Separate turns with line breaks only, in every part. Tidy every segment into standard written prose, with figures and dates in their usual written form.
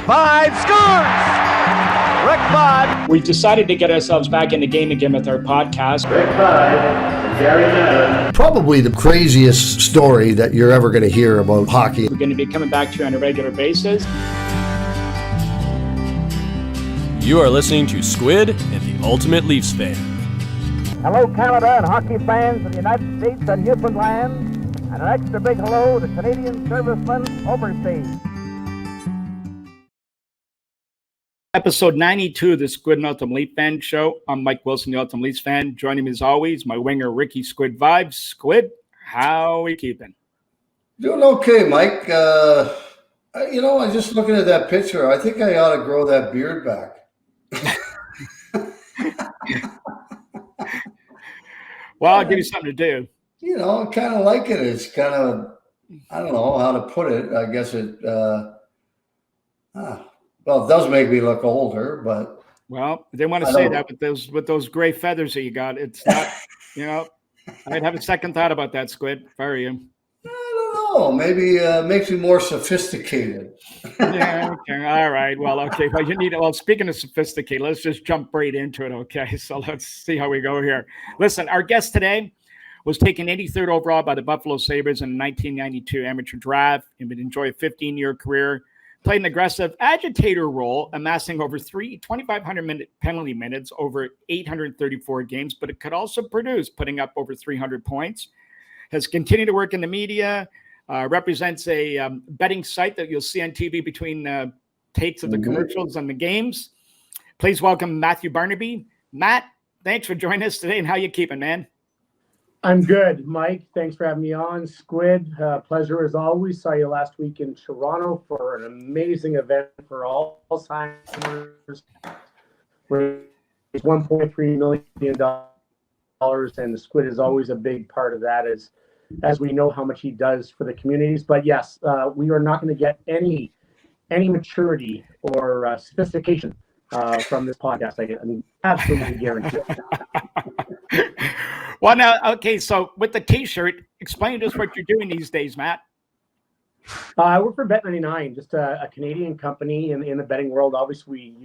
5 scores! Rick 5.
We've decided to get ourselves back in the game again with our podcast.
Rick 5, Gary Madden.
Probably the craziest story that you're ever going to hear about hockey.
We're going to be coming back to you on a regular basis.
You are listening to Squid and the Ultimate Leafs Fan.
Hello, Canada and hockey fans of the United States and Newfoundland, and an extra big hello to Canadian servicemen overseas.
Episode 92 of the Squid and Ultimate Leaf Fan Show. I'm Mike Wilson, the Ultimate Leafs Fan. Joining me as always, my winger, Ricky Squid Vibes. Squid, how are we keeping?
Doing okay, Mike. I'm just looking at that picture. I think I ought to grow that beard back.
Well, I'll give you something to do.
You know, I kind of like it. It's kind of, I don't know how to put it. I guess it, it does make me look older, but.
Well, I didn't want to say that with those gray feathers that you got. It's not, I'd have a second thought about that, Squid, if I were you.
I don't know. Maybe makes me more sophisticated.
Yeah, okay. All right. Well, okay. Well, speaking of sophisticated, let's just jump right into it, okay? So let's see how we go here. Listen, our guest today was taken 83rd overall by the Buffalo Sabres in the 1992 amateur draft and would enjoy a 15-year career. Played an aggressive agitator role, amassing over 2,500 penalty minutes over 834 games, but it could also produce, putting up over 300 points. Has continued to work in the media, represents a betting site that you'll see on TV between takes of the commercials and the games. Please welcome Matthew Barnaby. Matt, thanks for joining us today, and how you keeping, man?
I'm good, Mike. Thanks for having me on. Squid, pleasure as always. Saw you last week in Toronto for an amazing event for Alzheimer's. It's $1.3 million, and the Squid is always a big part of that, as we know how much he does for the communities. But yes, we are not going to get any maturity or sophistication from this podcast. I can absolutely guarantee it.
Well, now, okay, so with the T-shirt, explain to us what you're doing these days, Matt.
I work for Bet99, just a Canadian company in the betting world. Obviously,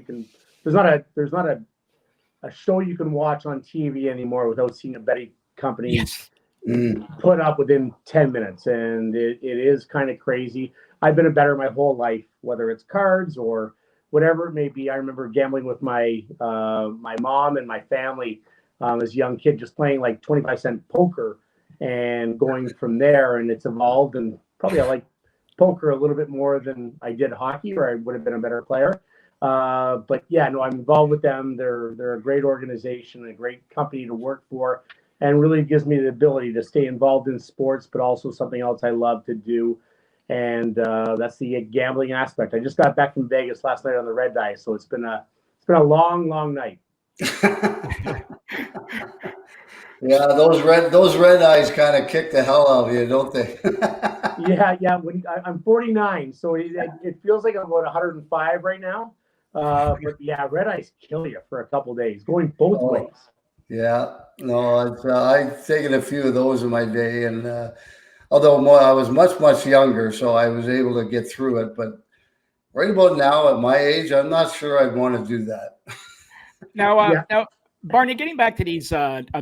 there's not a show you can watch on TV anymore without seeing a betting company put up within 10 minutes, and it is kind of crazy. I've been a bettor my whole life, whether it's cards or whatever it may be. I remember gambling with my mom and my family. As a young kid, just playing like 25-cent poker and going from there, and it's evolved. And probably I like poker a little bit more than I did hockey, or I would have been a better player. But yeah, no, I'm involved with them. They're a great organization, a great company to work for, and really gives me the ability to stay involved in sports, but also something else I love to do. And that's the gambling aspect. I just got back from Vegas last night on the red eye, so it's been a long night.
Yeah, those red eyes kind of kick the hell out of you, don't they?
Yeah. I'm 49, so it feels like I'm about 105 right now. But yeah, red eyes kill you for a couple days, going both ways.
Yeah, no, I've taken a few of those in my day, and although I was much younger, so I was able to get through it. But right about now, at my age, I'm not sure I'd want to do that.
Now, Barney, getting back to these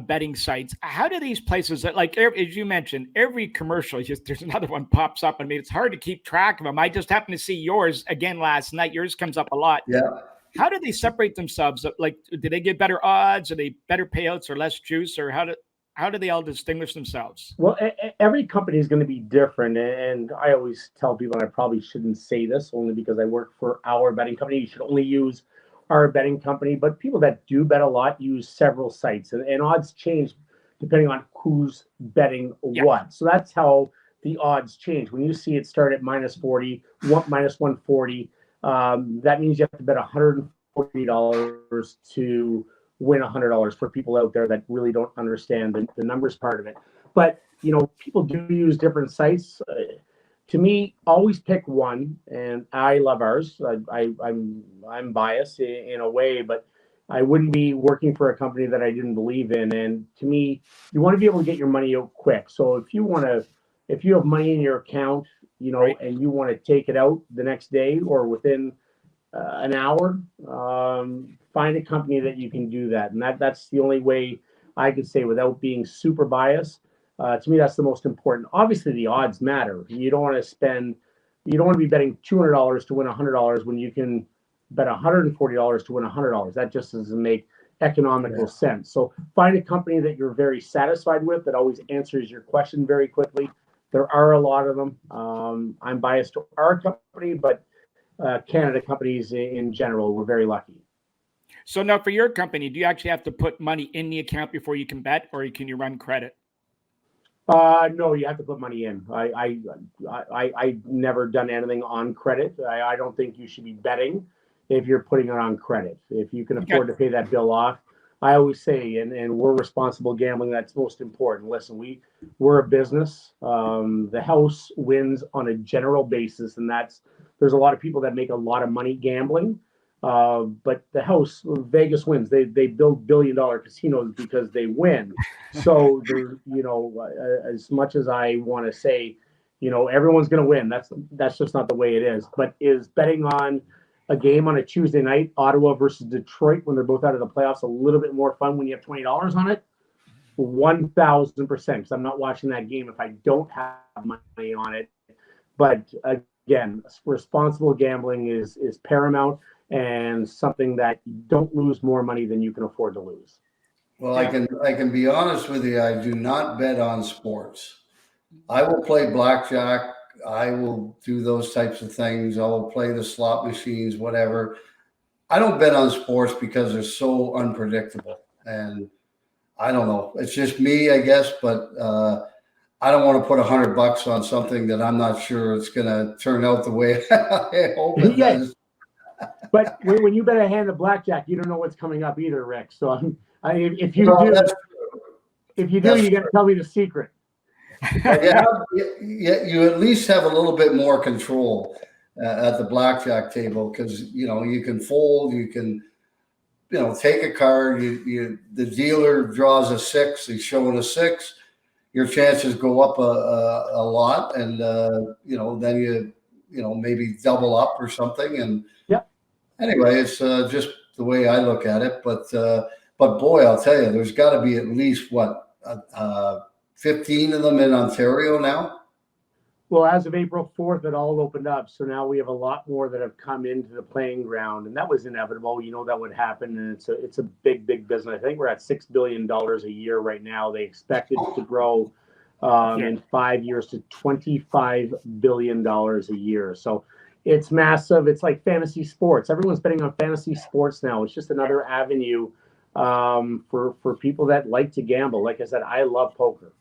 betting sites, how do these places that, like, as you mentioned, every commercial, there's another one pops up. I mean, it's hard to keep track of them. I just happened to see yours again last night. Yours comes up a lot.
Yeah.
How do they separate themselves? Like, do they get better odds? Are they better payouts or less juice? Or how do they all distinguish themselves?
Well, every company is going to be different. And I always tell people, and I probably shouldn't say this only because I work for our betting company, you should only use our betting company, but people that do bet a lot use several sites, and odds change depending on who's betting what. So that's how the odds change. When you see it start at -40, minus 140, that means you have to bet $140 to win $100 for people out there that really don't understand the numbers part of it. But, people do use different sites. To me, always pick one, and I love ours. I'm biased in a way, but I wouldn't be working for a company that I didn't believe in. And to me, you want to be able to get your money out quick. So if you have money in your account, and you want to take it out the next day or within an hour, find a company that you can do that. And that's the only way I could say without being super biased. To me, that's the most important. Obviously, the odds matter. You don't want to be betting $200 to win $100 when you can bet $140 to win $100. That just doesn't make economical sense. So find a company that you're very satisfied with that always answers your question very quickly. There are a lot of them. I'm biased to our company, but Canada companies in general, we're very lucky.
So now for your company, do you actually have to put money in the account before you can bet, or can you run credit?
No, you have to put money in. I've never done anything on credit. I don't think you should be betting if you're putting it on credit. If you can afford to pay that bill off, I always say, and we're responsible gambling, that's most important. Listen, we're a business. The house wins on a general basis, and there's a lot of people that make a lot of money gambling. But the house, Vegas wins. They build billion-dollar casinos because they win. So as much as I want to say, everyone's going to win. That's just not the way it is. But is betting on a game on a Tuesday night, Ottawa versus Detroit, when they're both out of the playoffs, a little bit more fun when you have $20 on it? 1,000%. Because I'm not watching that game if I don't have money on it. But again, responsible gambling is paramount, and something that you don't lose more money than you can afford to lose.
Well, I can be honest with you. I do not bet on sports. I will play blackjack. I will do those types of things. I will play the slot machines, whatever. I don't bet on sports because they're so unpredictable. And I don't know. It's just me, I guess. But I don't want to put $100 on something that I'm not sure it's going to turn out the way I hope it does.
But when you bet a hand of blackjack, you don't know what's coming up either, Rick. So if you do, you got to tell me the secret.
You at least have a little bit more control at the blackjack table, because you can fold, you can take a card. The dealer draws a 6, he's showing a 6. Your chances go up a lot, and then you maybe double up or something. And anyway, it's just the way I look at it. But boy, I'll tell you, there's got to be at least 15 of them in Ontario now.
Well, as of April 4th, it all opened up. So now we have a lot more that have come into the playing ground, and that was inevitable. That would happen, and it's a big, big business. I think we're at $6 billion a year right now. They expect it to grow in 5 years to $25 billion a year. So it's massive. It's like fantasy sports. Everyone's betting on fantasy sports now. It's just another avenue for people that like to gamble. Like I said, I love poker.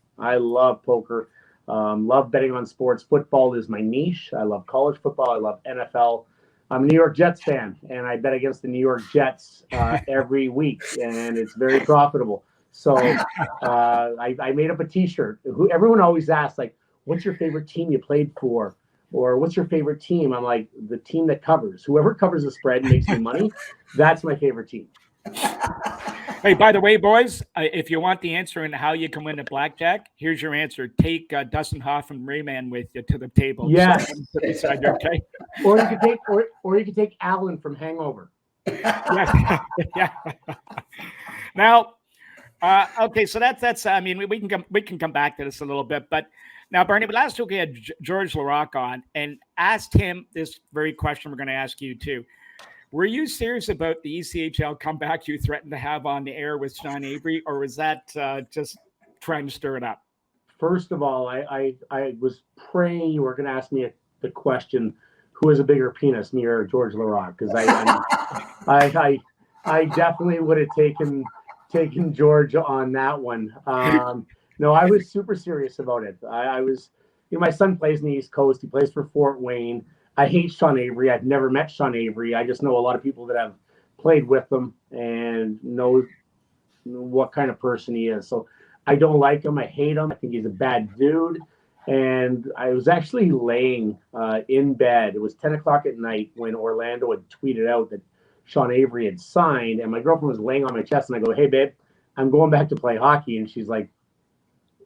Love betting on sports. Football is my niche. I love college football. I love NFL. I'm a New York Jets fan, and I bet against the New York Jets every week, and it's very profitable. So I made up a T-shirt. Everyone always asks, like, what's your favorite team you played for? Or what's your favorite team? I'm like, the team that covers. Whoever covers the spread and makes me money, that's my favorite team.
Hey, by the way, boys, if you want the answer and how you can win at blackjack, here's your answer. Take Dustin Hoff and Rayman with you to the table.
Yes.
Okay.
Or you could take Alan from Hangover.
Yeah. Now, okay, so that's. I mean, we can come back to this a little bit, but now, Barnaby, last week we had George Larocque on and asked him this very question. We're going to ask you too. Were you serious about the ECHL comeback you threatened to have on the air with Sean Avery, or was that just trying to stir it up?
First of all, I was praying you were going to ask me the question, who has a bigger penis, me or George Larocque? Because I definitely would have taken George on that one. No, I was super serious about it. I was, my son plays in the East Coast. He plays for Fort Wayne. I hate Sean Avery. I've never met Sean Avery. I just know a lot of people that have played with him and know what kind of person he is. So I don't like him. I hate him. I think he's a bad dude. And I was actually laying in bed. It was 10 o'clock at night when Orlando had tweeted out that Sean Avery had signed. And my girlfriend was laying on my chest. And I go, hey, babe, I'm going back to play hockey. And she's like,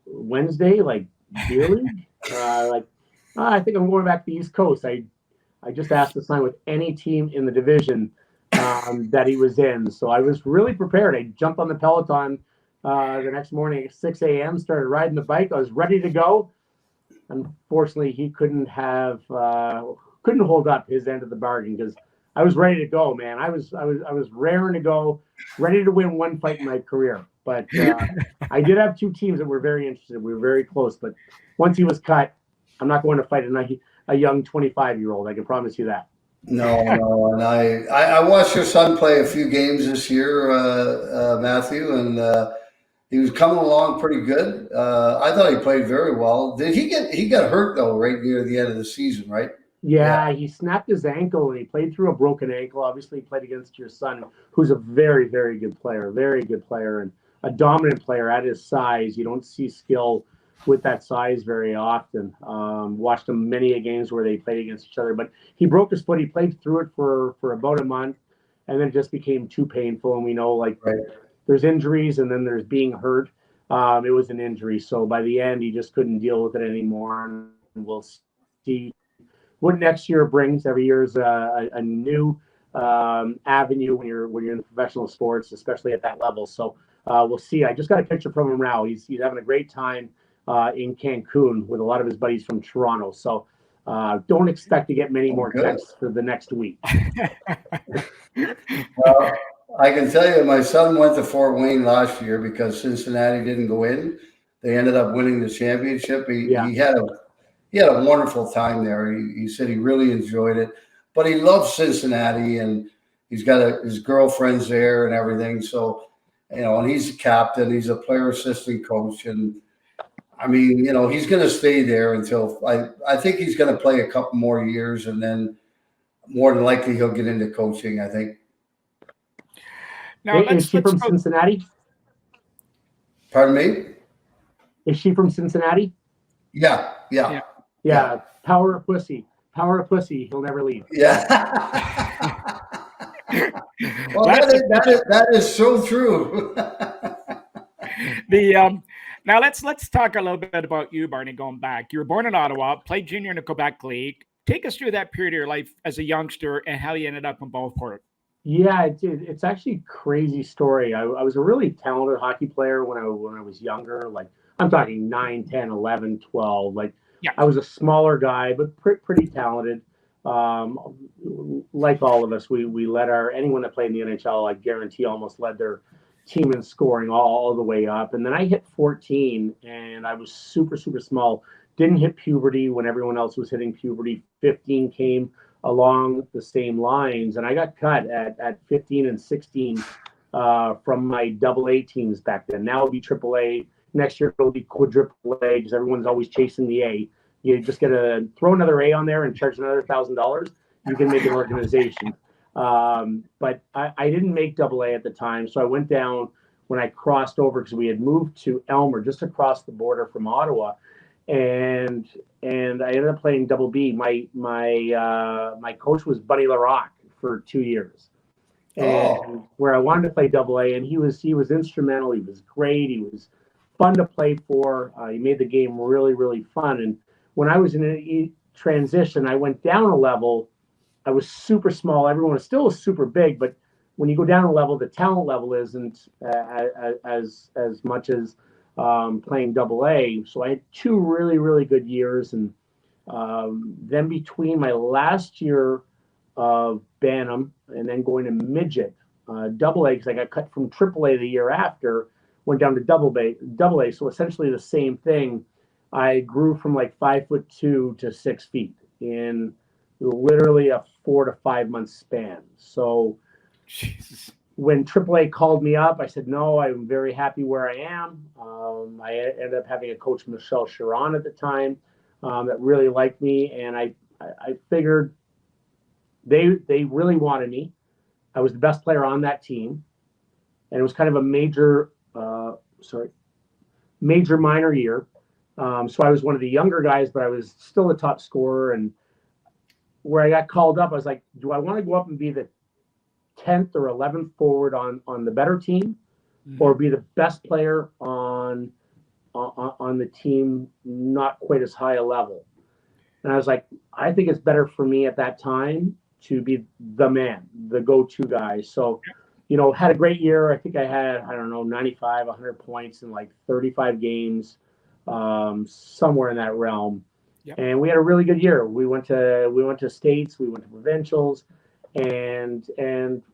Wednesday? Like, beer league? I think I'm going back to the East Coast. I just asked to sign with any team in the division that he was in. So I was really prepared. I jumped on the Peloton the next morning at 6 a.m., started riding the bike. I was ready to go. Unfortunately, he couldn't hold up his end of the bargain because I was ready to go, man. I was raring to go, ready to win one fight in my career. But I did have two teams that were very interested. We were very close. But once he was cut, I'm not going to fight a young 25-year-old. I can promise you that.
No. And I watched your son play a few games this year, Matthew, and he was coming along pretty good. I thought he played very well. He got hurt though right near the end of the season, right?
Yeah, he snapped his ankle and he played through a broken ankle. Obviously, he played against your son, who's a very, very good player, and a dominant player at his size. You don't see skill with that size very often. Watched him many games where they played against each other, but he broke his foot. He played through it for about a month, and then it just became too painful. And we know, like, there's injuries and then there's being hurt. It was an injury, so by the end, he just couldn't deal with it anymore. And we'll see what next year brings. Every year is a new avenue when you're in professional sports, especially at that level. So we'll see. I just got a picture from him now. He's having a great time in Cancun with a lot of his buddies from Toronto. So don't expect to get many more texts for the next week.
Well, I can tell you, my son went to Fort Wayne last year because Cincinnati didn't go in. They ended up winning the championship. He had a wonderful time there. He said he really enjoyed it, but he loves Cincinnati, and he's got his girlfriend's there and everything. So, and he's a captain. He's a player assistant coach, and I mean, he's going to stay there until I think he's going to play a couple more years, and then more than likely he'll get into coaching, I think.
Now, is she from Cincinnati?
Pardon me?
Is she from Cincinnati?
Yeah.
Power of pussy. He'll never leave.
Yeah. Well, that is so true.
Now let's talk a little bit about you, Barney. Going back, you were born in Ottawa, played junior in the Quebec League. Take us through that period of your life as a youngster and how you ended up in Beauport.
Yeah, it's actually a crazy story. I was a really talented hockey player when I was younger. Like, I'm talking 9, 10, 11, 12. Like, I was a smaller guy, but pretty talented. Like all of us, we led anyone that played in the NHL, I guarantee, almost led their team in scoring all the way up. And then I hit 14, and I was super, super small. Didn't hit puberty when everyone else was hitting puberty. 15 came along the same lines, and I got cut at 15 and 16 from my AA teams back then. Now it'll be AAA. Next year it'll be quadruple A because everyone's always chasing the A. You just got to throw another A on there and charge another $1,000. You can make an organization. But I didn't make AA at the time, so I went down when I crossed over because we had moved to Elmer, just across the border from Ottawa. And I ended up playing double B. My coach was Buddy LaRock for 2 years, and where I wanted to play double A, and he was instrumental. He was great. He was fun to play for. He made the game really, really fun. And when I was in a transition, I went down a level. I was super small. Everyone was still super big, but when you go down a level, the talent level isn't as much as playing double A. So I had 2 really, really good years. And then between my last year of Bantam and then going to midget, double A, because I got cut from triple A the year after, went down to double A. So essentially the same thing. I grew from like 5'2" to 6 feet in literally a 4 to 5 month span. So Jesus. When AAA called me up, I said, no, I'm very happy where I am. I ended up having a coach, Michelle Chiron, at the time that really liked me. And I figured they really wanted me. I was the best player on that team. And it was kind of a major minor year. So I was one of the younger guys, but I was still the top scorer. And where I got called up, I was like, do I want to go up and be the 10th or 11th forward on the better team, or be the best player on the team, not quite as high a level? And I was like, I think it's better for me at that time to be the man, the go-to guy. So, had a great year. I think I had, 95, 100 points in like 35 games, somewhere in that realm. Yep. And we had a really good year. We went to states, we went to provincials, and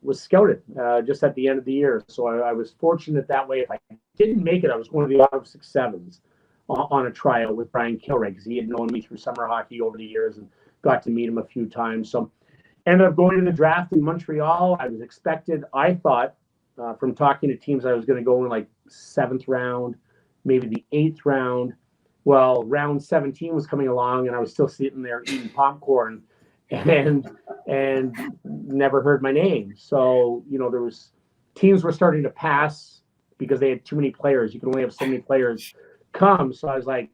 was scouted just at the end of the year. So I was fortunate that way. If I didn't make it, I was one of the Auto 6-7s on a tryout with Brian Kilray, because he had known me through summer hockey over the years and got to meet him a few times. So ended up going to the draft in Montreal. I was expected, I thought, from talking to teams, I was going to go in like 7th round, maybe the 8th round. Well, round 17 was coming along, and I was still sitting there eating popcorn and never heard my name. So, there was teams were starting to pass because they had too many players. You can only have so many players come. So I was like,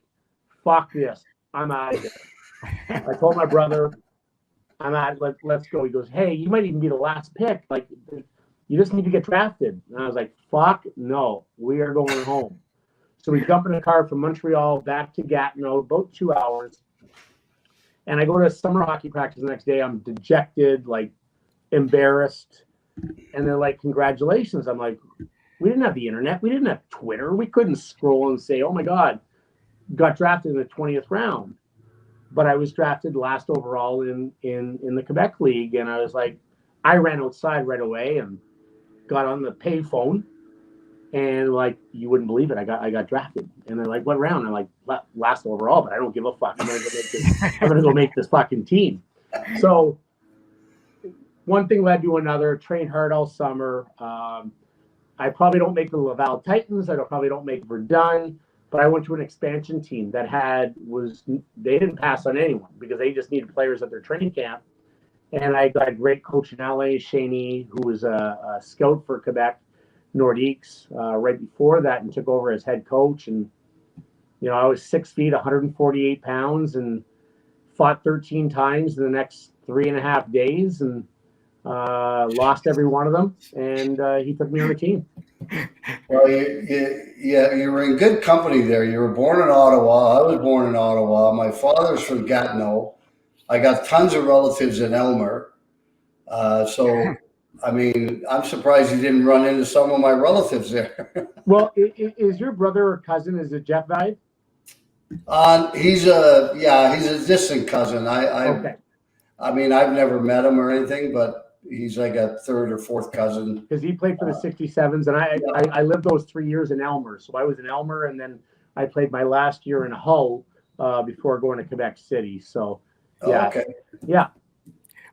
fuck this. I'm out of here. I told my brother, I'm out. Let's go. He goes, hey, you might even be the last pick. Like, you just need to get drafted. And I was like, fuck no. We are going home. So we jump in a car from Montreal back to Gatineau, about 2 hours. And I go to summer hockey practice the next day. I'm dejected, like embarrassed. And they're like, congratulations. I'm like, we didn't have the internet. We didn't have Twitter. We couldn't scroll and say, oh my God, got drafted in the 20th round. But I was drafted last overall in the Quebec League. And I was like, I ran outside right away and got on the payphone. And like, you wouldn't believe it, I got drafted. And they're like, what round? I'm like, last overall, but I don't give a fuck. I'm gonna go make this fucking team. So one thing led to another. Trained hard all summer. I probably don't make the Laval Titans. I probably don't make Verdun, but I went to an expansion team that they didn't pass on anyone because they just needed players at their training camp. And I got a great coach in LA, Shaney, who was a scout for Quebec Nordiques right before that, and took over as head coach. And I was 6 feet, 148 pounds, and fought 13 times in the next 3.5 days, and lost every one of them. And he took me on the team.
Well, you were in good company there. You were born in Ottawa. I was born in Ottawa. My father's from Gatineau. I got tons of relatives in Elmer. So I mean, I'm surprised you didn't run into some of my relatives there.
Well, is your brother or cousin, is it Jeff Vibe?
He's a distant cousin.
Okay.
I mean, I've never met him or anything, but he's like a third or fourth cousin.
Because he played for the 67s, and I lived those 3 years in Elmer. So I was in Elmer, and then I played my last year in Hull before going to Quebec City. So, yeah.
Okay.
Yeah.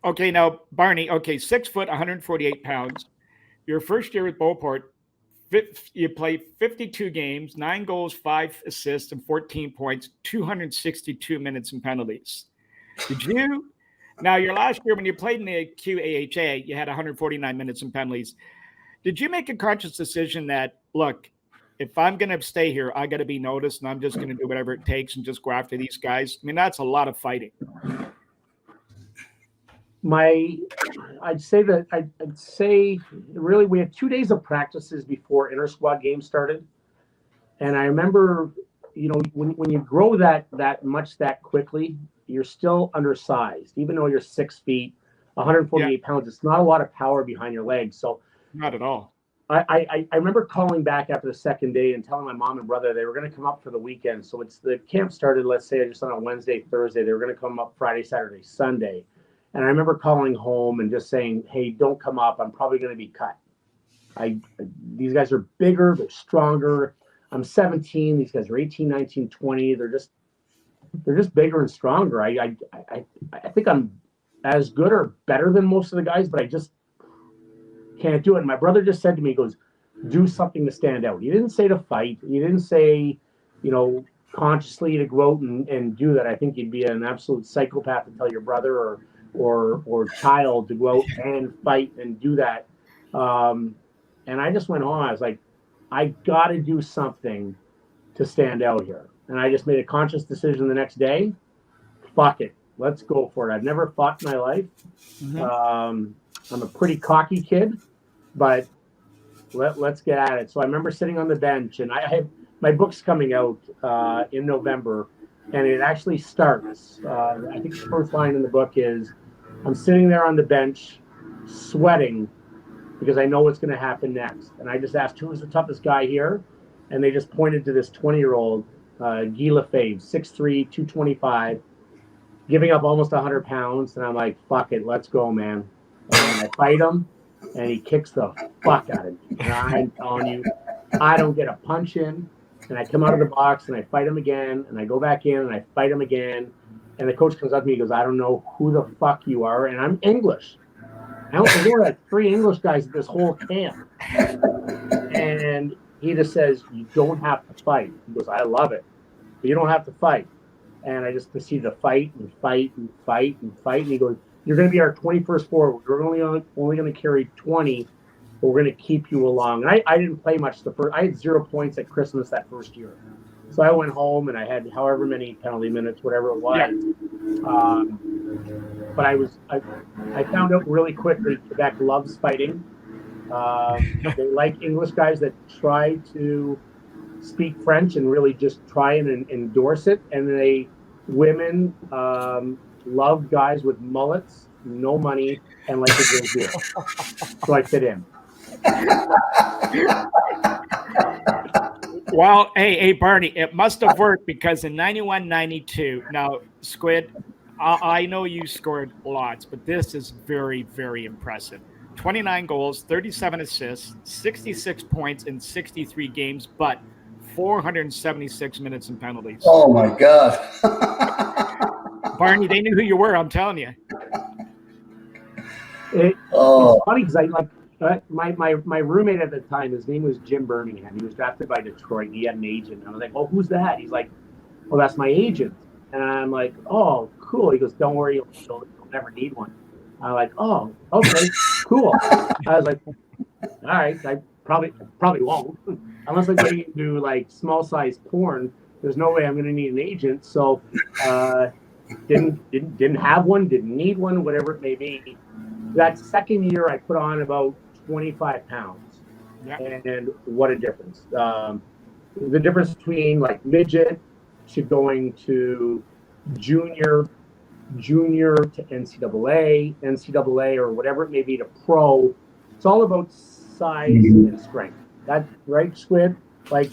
Okay, now, Barney, 6 foot, 148 pounds. Your first year with Beauport, you played 52 games, 9 goals, 5 assists, and 14 points, 262 minutes and penalties. Now, your last year when you played in the QAHA, you had 149 minutes and penalties. Did you make a conscious decision that, look, if I'm going to stay here, I got to be noticed, and I'm just going to do whatever it takes and just go after these guys? I mean, that's a lot of fighting.
I'd say really we had 2 days of practices before inter-squad games started. And I remember, when you grow that much that quickly, you're still undersized. Even though you're 6 feet, 148 pounds, it's not a lot of power behind your legs. So
not at all.
I remember calling back after the second day and telling my mom and brother they were going to come up for the weekend. So the camp started, let's say, just on a Wednesday, Thursday. They were going to come up Friday, Saturday, Sunday. And I remember calling home and just saying, hey, don't come up. I'm probably going to be cut. These guys are bigger. They're stronger. I'm 17. These guys are 18, 19, 20. They're just bigger and stronger. I think I'm as good or better than most of the guys, but I just can't do it. And my brother just said to me, he goes, do something to stand out. He didn't say to fight. He didn't say, consciously to go out and do that. I think you'd be an absolute psychopath to tell your brother or child to go out and fight and do that. And I just went on. I was like, I got to do something to stand out here. And I just made a conscious decision the next day. Fuck it. Let's go for it. I've never fought in my life. Mm-hmm. I'm a pretty cocky kid, but let's get at it. So I remember sitting on the bench, and I had my book's coming out in November. And it actually starts. I think the first line in the book is, I'm sitting there on the bench, sweating, because I know what's going to happen next. And I just asked, who was the toughest guy here? And they just pointed to this 20-year-old, Guy Lefebvre, 6'3", 225, giving up almost 100 pounds. And I'm like, fuck it, let's go, man. And I fight him, and he kicks the fuck out of me. And I'm telling you, I don't get a punch in. And I come out of the box, and I fight him again. And I go back in, and I fight him again. And the coach comes up to me and goes, I don't know who the fuck you are. And I'm English. There were like 3 English guys at this whole camp. And he just says, you don't have to fight. He goes, I love it, but you don't have to fight. And I just proceed to fight and fight and fight and fight. And he goes, you're going to be our 21st forward. We're only going to carry 20, but we're going to keep you along. And I didn't play much I had 0 points at Christmas that first year. So I went home and I had however many penalty minutes, whatever it was. Yeah. But I found out really quickly Quebec loves fighting. They like English guys that try to speak French and really just try and endorse it. And women love guys with mullets, no money, and like to drink beer. So I fit in.
Well, hey, Barney, it must have worked because in 91-92, now, Squid, I know you scored lots, but this is very, very impressive. 29 goals, 37 assists, 66 points in 63 games, but 476 minutes in penalties.
Oh, my God.
Barney, they knew who you were, I'm telling you.
It's funny because my roommate at the time, his name was Jim Birmingham. He was drafted by Detroit. He had an agent. I was like, oh, who's that? He's like, well, that's my agent. And I'm like, oh, cool. He goes, don't worry, you'll never need one. I'm like, oh, okay, cool. I was like, all right, I probably won't. Unless I'm getting into like small size porn, there's no way I'm going to need an agent. So didn't have one, didn't need one, whatever it may be. That second year, I put on about 25 pounds. Yeah. And what a difference. The difference between like midget to going to junior to NCAA or whatever it may be to pro. It's all about size and strength. That right, Squid? Like,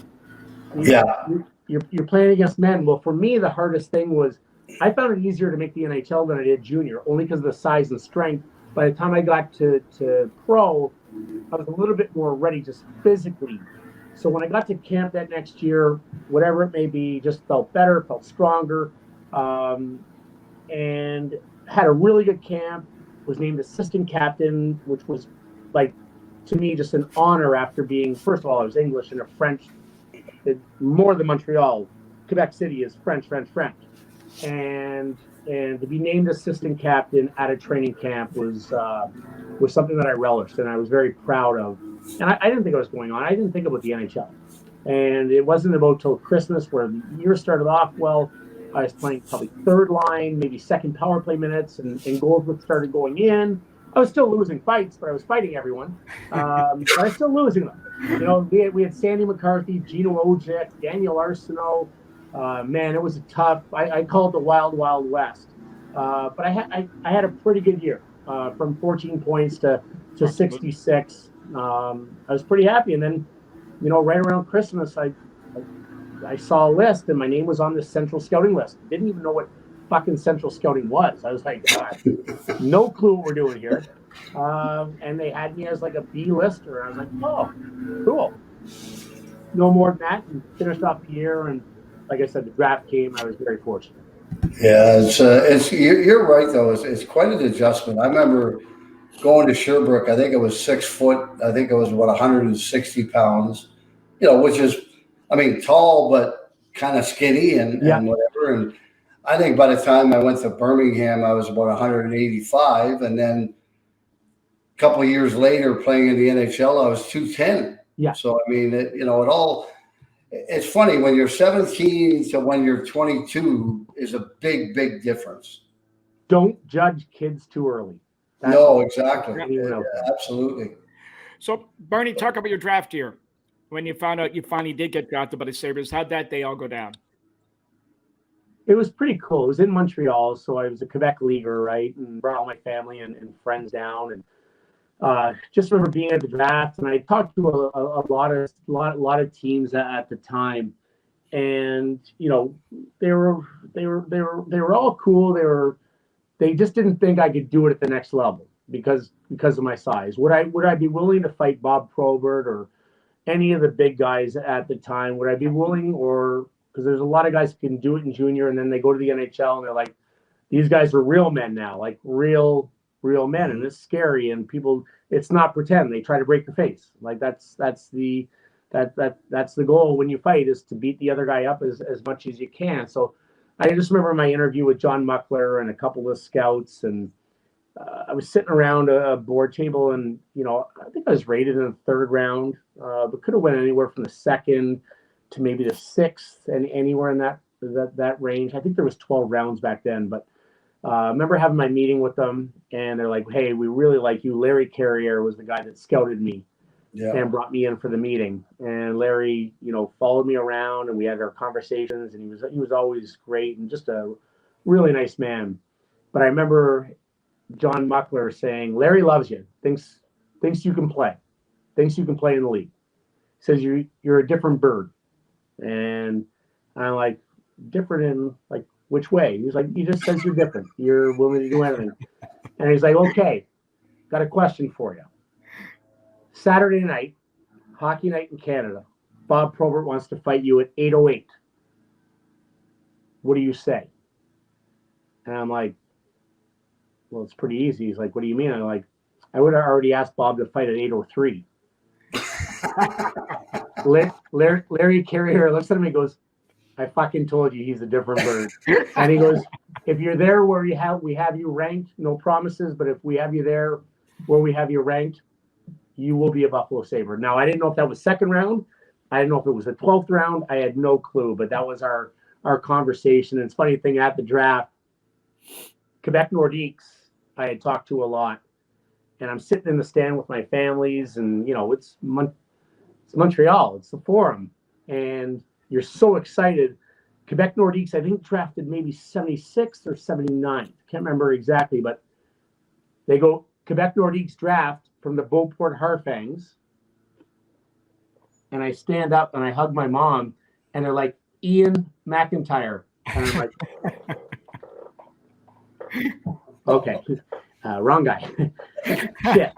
yeah, you're playing against men. Well, for me, the hardest thing was I found it easier to make the NHL than I did junior, only because of the size and strength. By the time I got to pro, I was a little bit more ready just physically. So when I got to camp that next year, whatever it may be, just felt better, felt stronger, and had a really good camp, was named assistant captain, which was like, to me, just an honor after being, first of all, I was English and a French, more than Montreal. Quebec City is French. And to be named assistant captain at a training camp was something that I relished and I was very proud of. And I didn't think it was going on. I didn't think about the NHL. And it wasn't about till Christmas where the year started off well. I was playing probably third line, maybe second power play minutes, and goals started going in. I was still losing fights, but I was fighting everyone. But I was still losing them. You know, we had Sandy McCarthy, Gino Ojek, Daniel Arsenault. Man, it was a tough. I call it the Wild Wild West. But I had a pretty good year, from 14 points to 66. I was pretty happy, and then, you know, right around Christmas, I saw a list, and my name was on the Central Scouting list. Didn't even know what fucking Central Scouting was. I was like, no clue what we're doing here. And they had me as like a B-lister. I was like, oh, cool. No more than that, and finished off the year. And like I said, the draft came. I was very fortunate.
Yeah, you're right though. It's quite an adjustment. I remember going to Sherbrooke. I think it was 6 foot. I think it was about 160 pounds. You know, which is, I mean, tall but kind of skinny and whatever. And I think by the time I went to Birmingham, I was about 185, and then a couple of years later, playing in the NHL, I was 210.
Yeah.
So I mean, it's funny when you're 17 to when you're 22 is a big, big difference.
Don't judge kids too early.
No, exactly. Yeah, absolutely.
So, Barney, talk about your draft year. When you found out you finally did get drafted by the Sabres, how'd that day all go down?
it was pretty cool. It was in Montreal, so I was a Quebec leaguer, right, and brought all my family and friends down, and just remember being at the draft, and I talked to a lot of teams at the time, and they were all cool. They just didn't think I could do it at the next level because of my size. Would I be willing to fight Bob Probert or any of the big guys at the time? Would I be willing, or because there's a lot of guys who can do it in junior and then they go to the NHL and they're like, these guys are real men now, like real men, and it's scary, and people, it's not pretend. They try to break your face. Like that's the goal when you fight, is to beat the other guy up as much as you can. So I just remember my interview with John Muckler and a couple of scouts, and I was sitting around a board table, and I think I was rated in the third round, but could have went anywhere from the second to maybe the sixth, and anywhere in that range. I think there was 12 rounds back then, but I remember having my meeting with them, and they're like, "Hey, we really like you." Larry Carrier was the guy that scouted me. Yeah. And brought me in for the meeting. And Larry, followed me around, and we had our conversations, and he was always great and just a really nice man. But I remember John Muckler saying, "Larry loves you, thinks you can play in the league. Says you're a different bird." And I'm like, different in like which way? He's like, he just says you're different. You're willing to do anything. And he's like, "Okay, got a question for you. Saturday night, hockey night in Canada. Bob Probert wants to fight you at 8:08. What do you say?" And I'm like, "Well, it's pretty easy." He's like, "What do you mean?" I'm like, "I would have already asked Bob to fight at 8:03. Larry Carrier looks at him and goes, "I fucking told you he's a different bird." And he goes, "If you're there where we have you ranked, no promises, but if we have you there where we have you ranked, you will be a Buffalo Sabre." Now, I didn't know if that was second round. I didn't know if it was the 12th round. I had no clue, but that was our conversation. And it's funny thing, at the draft, Quebec Nordiques, I had talked to a lot. And I'm sitting in the stand with my families, and, it's Montreal. It's the Forum. And you're so excited. Quebec Nordiques, I think, drafted maybe 76th or 79th. Can't remember exactly, but they go Quebec Nordiques draft from the Beauport Harfangs, and I stand up and I hug my mom, and they're like, "Ian McIntyre," and I'm like, "Okay, wrong guy." Shit.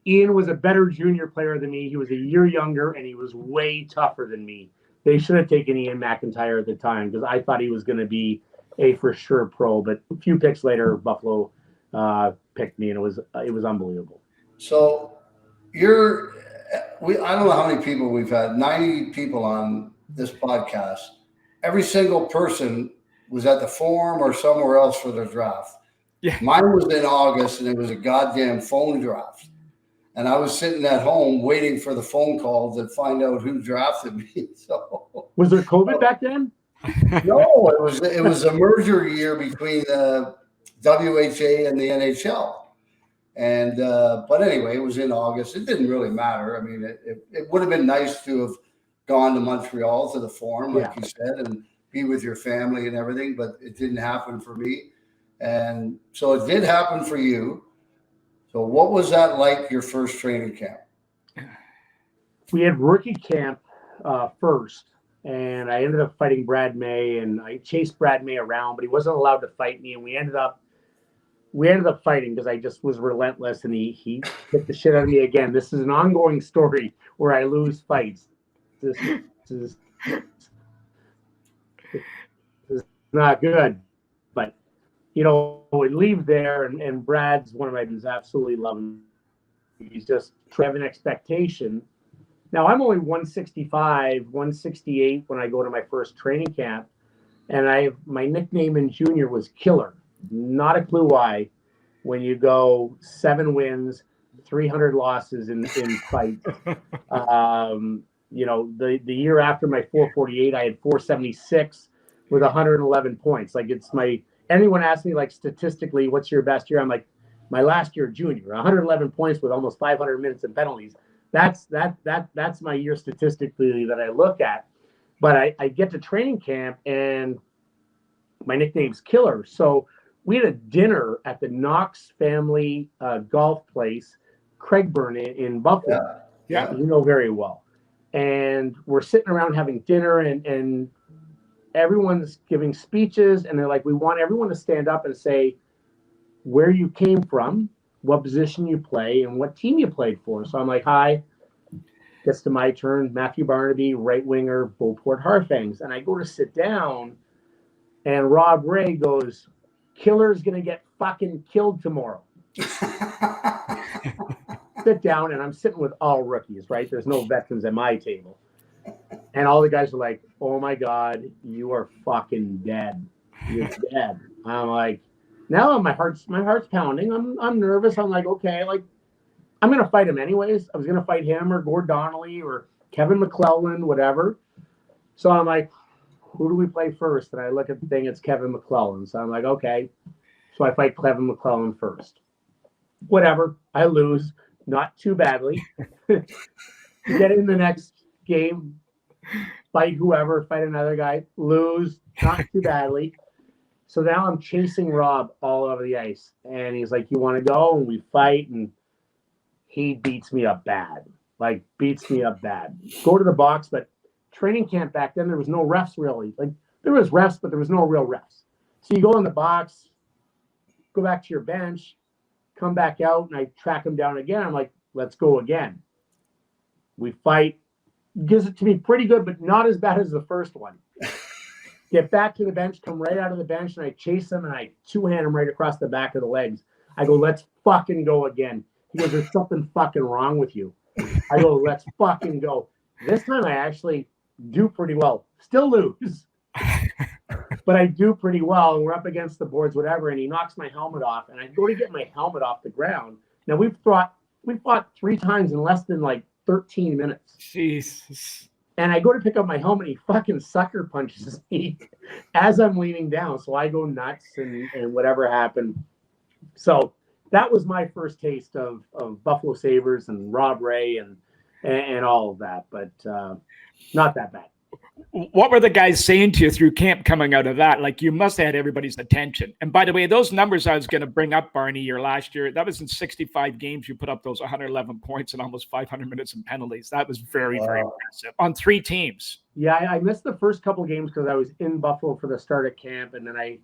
Ian was a better junior player than me. He was a year younger, and he was way tougher than me. They should have taken Ian McIntyre at the time, because I thought he was going to be a for sure pro. But a few picks later, Buffalo picked me, and it was unbelievable.
So I don't know how many people we've had, 90 people on this podcast. Every single person was at the Forum or somewhere else for their draft. Yeah. Mine was in August, and it was a goddamn phone draft. And I was sitting at home waiting for the phone call to find out who drafted me. So
was there COVID back then?
No, it was a merger year between the WHA and the NHL. And but anyway, it was in August. It didn't really matter. I mean, it would have been nice to have gone to Montreal to the Forum, like you said, and be with your family and everything, but it didn't happen for me. And so it did happen for you. So what was that like, your first training camp?
We had rookie camp first, and I ended up fighting Brad May, and I chased Brad May around, but he wasn't allowed to fight me, and we ended up fighting because I just was relentless, and he hit the shit out of me again. This is an ongoing story where I lose fights. This is not good. But, we leave there, and Brad's one of my friends, absolutely love him. He's just having an expectation. Now, I'm only 165, 168 when I go to my first training camp, and my nickname in junior was Killer. Not a clue why. When you go 7 wins, 300 losses in fights. The year after my 448, I had 476 with 111 points. Like, anyone asks me, like, statistically, what's your best year? I'm like, my last year junior, 111 points with almost 500 minutes in penalties. That's my year statistically that I look at. But I get to training camp, and my nickname's Killer. So we had a dinner at the Knox family golf place, Craigburn in Buffalo.
Yeah.
You know very well. And we're sitting around having dinner, and everyone's giving speeches, and they're like, we want everyone to stand up and say where you came from, what position you play, and what team you played for. So I'm like, hi. Gets to my turn, Matthew Barnaby, right winger, Beauport Harfangs. And I go to sit down, and Rob Ray goes, Killer's going to get fucking killed tomorrow. Sit down, and I'm sitting with all rookies, right? There's no veterans at my table. And all the guys are like, oh my God, you are fucking dead. You're dead. I'm like, now my heart's pounding. I'm nervous. I'm like, okay, like, I'm going to fight him anyways. I was going to fight him or Gord Donnelly or Kevin McClellan, whatever. So I'm like, who do we play first? And I look at the thing, it's Kevin McClellan. So I'm like, okay. So I fight Kevin McClellan first. Whatever. I lose. Not too badly. Get in the next game, fight whoever, fight another guy, lose, not too badly. So now I'm chasing Rob all over the ice. And he's like, you want to go? And we fight, and he beats me up bad. Like, beats me up bad. Go to the box, but training camp back then, there was no refs really. Like, there was refs, but there was no real refs. So you go in the box, go back to your bench, come back out, and I track him down again. I'm like, let's go again. We fight. Gives it to me pretty good, but not as bad as the first one. Get back to the bench, come right out of the bench, and I chase him, and I two-hand him right across the back of the legs. I go, let's fucking go again. He goes, there's something fucking wrong with you. I go, let's fucking go. This time I actually do pretty well. Still lose. But I do pretty well, and we're up against the boards, whatever, and he knocks my helmet off, and I go to get my helmet off the ground. Now, we fought 3 times in less than, like, 13 minutes.
Jesus.
And I go to pick up my helmet, and he fucking sucker punches me as I'm leaning down. So I go nuts, and whatever happened. So that was my first taste of Buffalo Sabres and Rob Ray and all of that, but not that bad.
What were the guys saying to you through camp coming out of that? Like, you must have had everybody's attention. And by the way, those numbers I was going to bring up, Barney, your last year, that was in 65 games. You put up those 111 points and almost 500 minutes in penalties. That was very, very impressive on 3 teams.
Yeah, I missed the first couple games because I was in Buffalo for the start of camp. And then I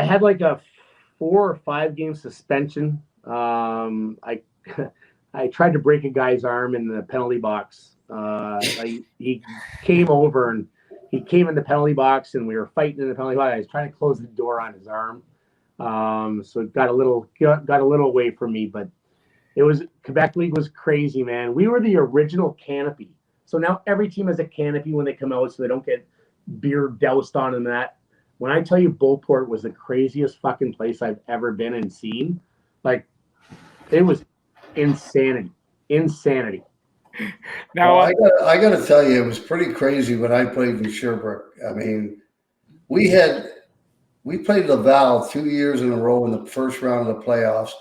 had like a 4 or 5 game suspension. I tried to break a guy's arm in the penalty box. He came over, and he came in the penalty box, and we were fighting in the penalty box. I was trying to close the door on his arm. So it got a little away from me, but it was, Quebec League was crazy, man. We were the original canopy. So now every team has a canopy when they come out, so they don't get beer doused on them. That when I tell you Beauport was the craziest fucking place I've ever been and seen, like, it was insanity.
Now,
I got to tell you, it was pretty crazy when I played in Sherbrooke. I mean, we played Laval 2 years in a row in the first round of the playoffs.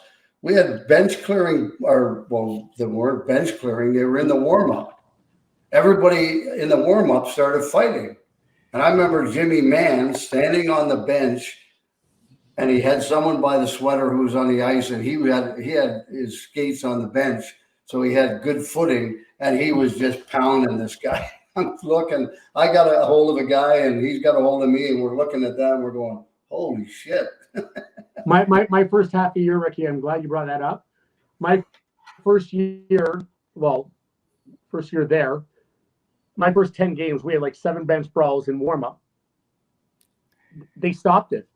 We had bench clearing, they weren't bench clearing. They were in the warm-up. Everybody in the warm-up started fighting. And I remember Jimmy Mann standing on the bench, and he had someone by the sweater who was on the ice, and he had his skates on the bench. So he had good footing, and he was just pounding this guy. I'm looking. I got a hold of a guy, and he's got a hold of me, and we're looking at that, and we're going, holy shit.
my first half a year, Ricky, I'm glad you brought that up. My first year there, my first 10 games, we had like 7 bench brawls in warm-up. They stopped it.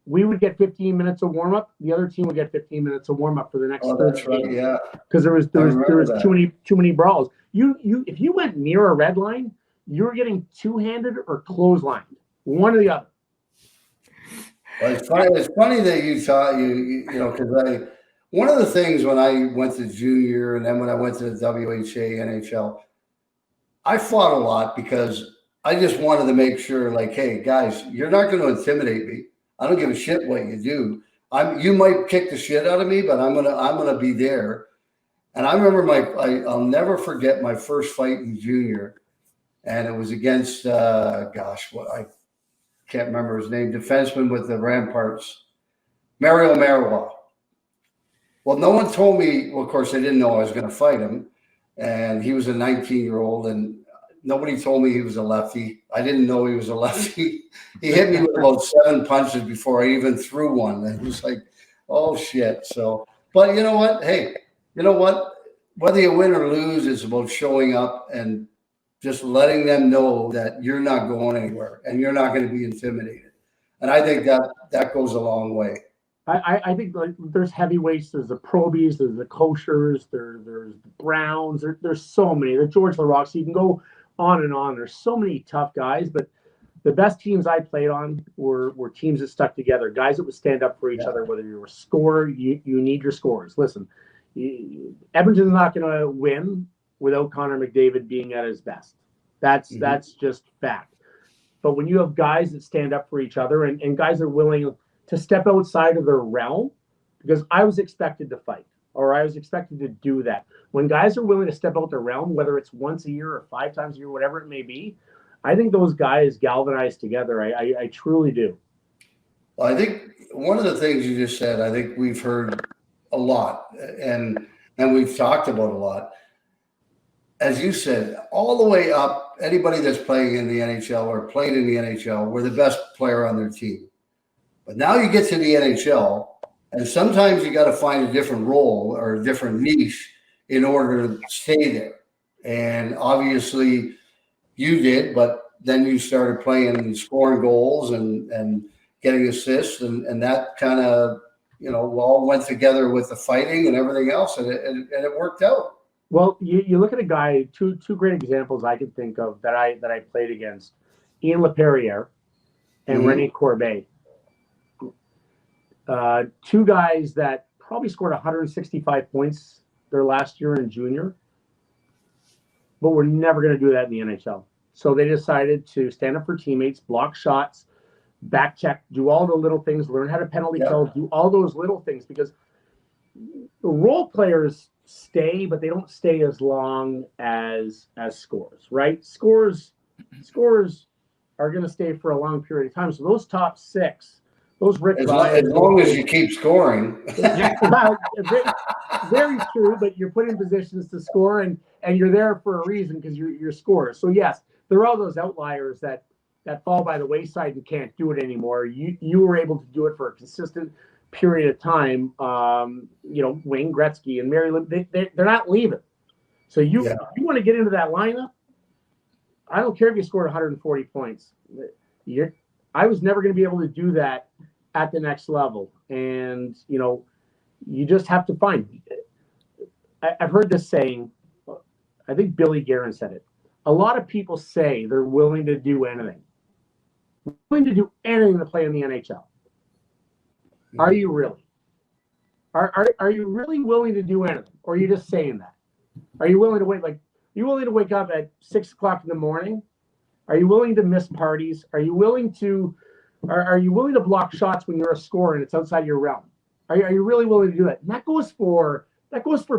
We would get 15 minutes of warm-up. The other team would get 15 minutes of warm-up for the next 30
that's right,
games.
yeah.
Because there was too many brawls. If you went near a red line, you were getting two-handed or clotheslined. One or the other.
Well, it's funny that you taught you know, because one of the things when I went to junior and then when I went to the WHA, NHL, I fought a lot because I just wanted to make sure, like, hey, guys, you're not going to intimidate me. I don't give a shit what you do. You might kick the shit out of me, but I'm gonna be there. And I remember I'll never forget my first fight in junior, and it was against can't remember his name, defenseman with the Ramparts, Mario Marois. Well, no one told me, well, of course, they didn't know I was going to fight him. And he was a 19-year-old, and nobody told me he was a lefty. I didn't know he was a lefty. He hit me with about 7 punches before I even threw one. And it was like, oh, shit. So, but you know what? Hey, you know what? Whether you win or lose, it's about showing up and just letting them know that you're not going anywhere and you're not going to be intimidated. And I think that goes a long way.
I think like there's heavyweights, there's the Probies, there's the Koshers, there's the Browns, there's so many. The George Larocques, you can go on and on. There's so many tough guys, but the best teams I played on were teams that stuck together, guys that would stand up for each other. Whether you were a scorer, you need your scores. Listen, Edmonton's not going to win without Connor McDavid being at his best. That's just fact. But when you have guys that stand up for each other and guys that are willing to step outside of their realm, because I was expected to fight, or I was expected to do that. When guys are willing to step out their realm, whether it's once a year or 5 times a year, whatever it may be, I think those guys galvanize together. I truly do.
Well, I think one of the things you just said, I think we've heard a lot, and we've talked about a lot. As you said, all the way up, anybody that's playing in the NHL or played in the NHL were the best player on their team. But now you get to the NHL, and sometimes you got to find a different role or a different niche in order to stay there. And obviously you did, but then you started playing, scoring goals and getting assists, and that kind of, all went together with the fighting and everything else, and it worked out.
Well, you look at a guy, two great examples I can think of that I played against, Ian LaPerriere and René Corbet. Two guys that probably scored 165 points their last year in junior, but we're never going to do that in the NHL. So they decided to stand up for teammates, block shots, back check, do all the little things, learn how to penalty kill, do all those little things, because the role players stay, but they don't stay as long as scorers, right? Scorers are going to stay for a long period of time. So those top 6, those Rick
as long as you keep scoring.
Very true, but you're put in positions to score, and you're there for a reason because you're scorers. So yes, there are all those outliers that fall by the wayside and can't do it anymore. You were able to do it for a consistent period of time. Wayne Gretzky and Mary Lynn, they're not leaving. So you want to get into that lineup, I don't care if you scored 140 points. I was never going to be able to do that at the next level. And, you just have to find. I've heard this saying, I think Billy Guerin said it. A lot of people say they're willing to do anything. Willing to do anything to play in the NHL. Are you really? Are you really willing to do anything? Or are you just saying that? Are you willing to wait? Like, you willing to wake up at 6 o'clock in the morning? Are you willing to miss parties? Are you willing to block shots when you're a scorer and it's outside your realm? Are you really willing to do that? And that goes for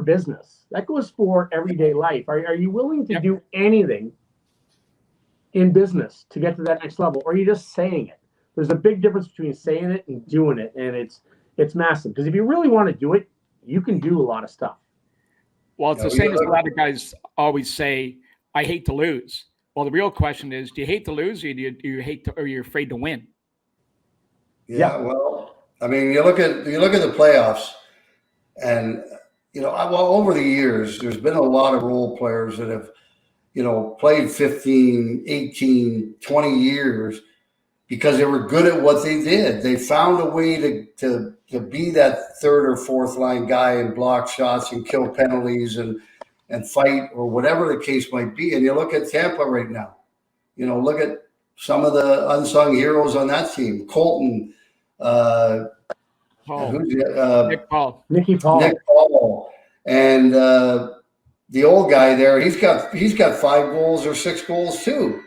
business. That goes for everyday life. Are you willing to do anything in business to get to that next level? Or are you just saying it? There's a big difference between saying it and doing it, and it's massive. Because if you really want to do it, you can do a lot of stuff.
Well, it's the same as a lot of guys always say, I hate to lose. Well, the real question is, do you hate to lose, or do you hate to, or you're afraid to win?
Yeah, well, I mean, you look at the playoffs, and over the years, there's been a lot of role players that have, played 15, 18, 20 years because they were good at what they did. They found a way to be that third or fourth line guy and block shots and kill penalties and fight, or whatever the case might be. And you look at Tampa right now, look at some of the unsung heroes on that team. Colton,
Nicky Paul,
and the old guy there. He's got 5 goals or 6 goals too.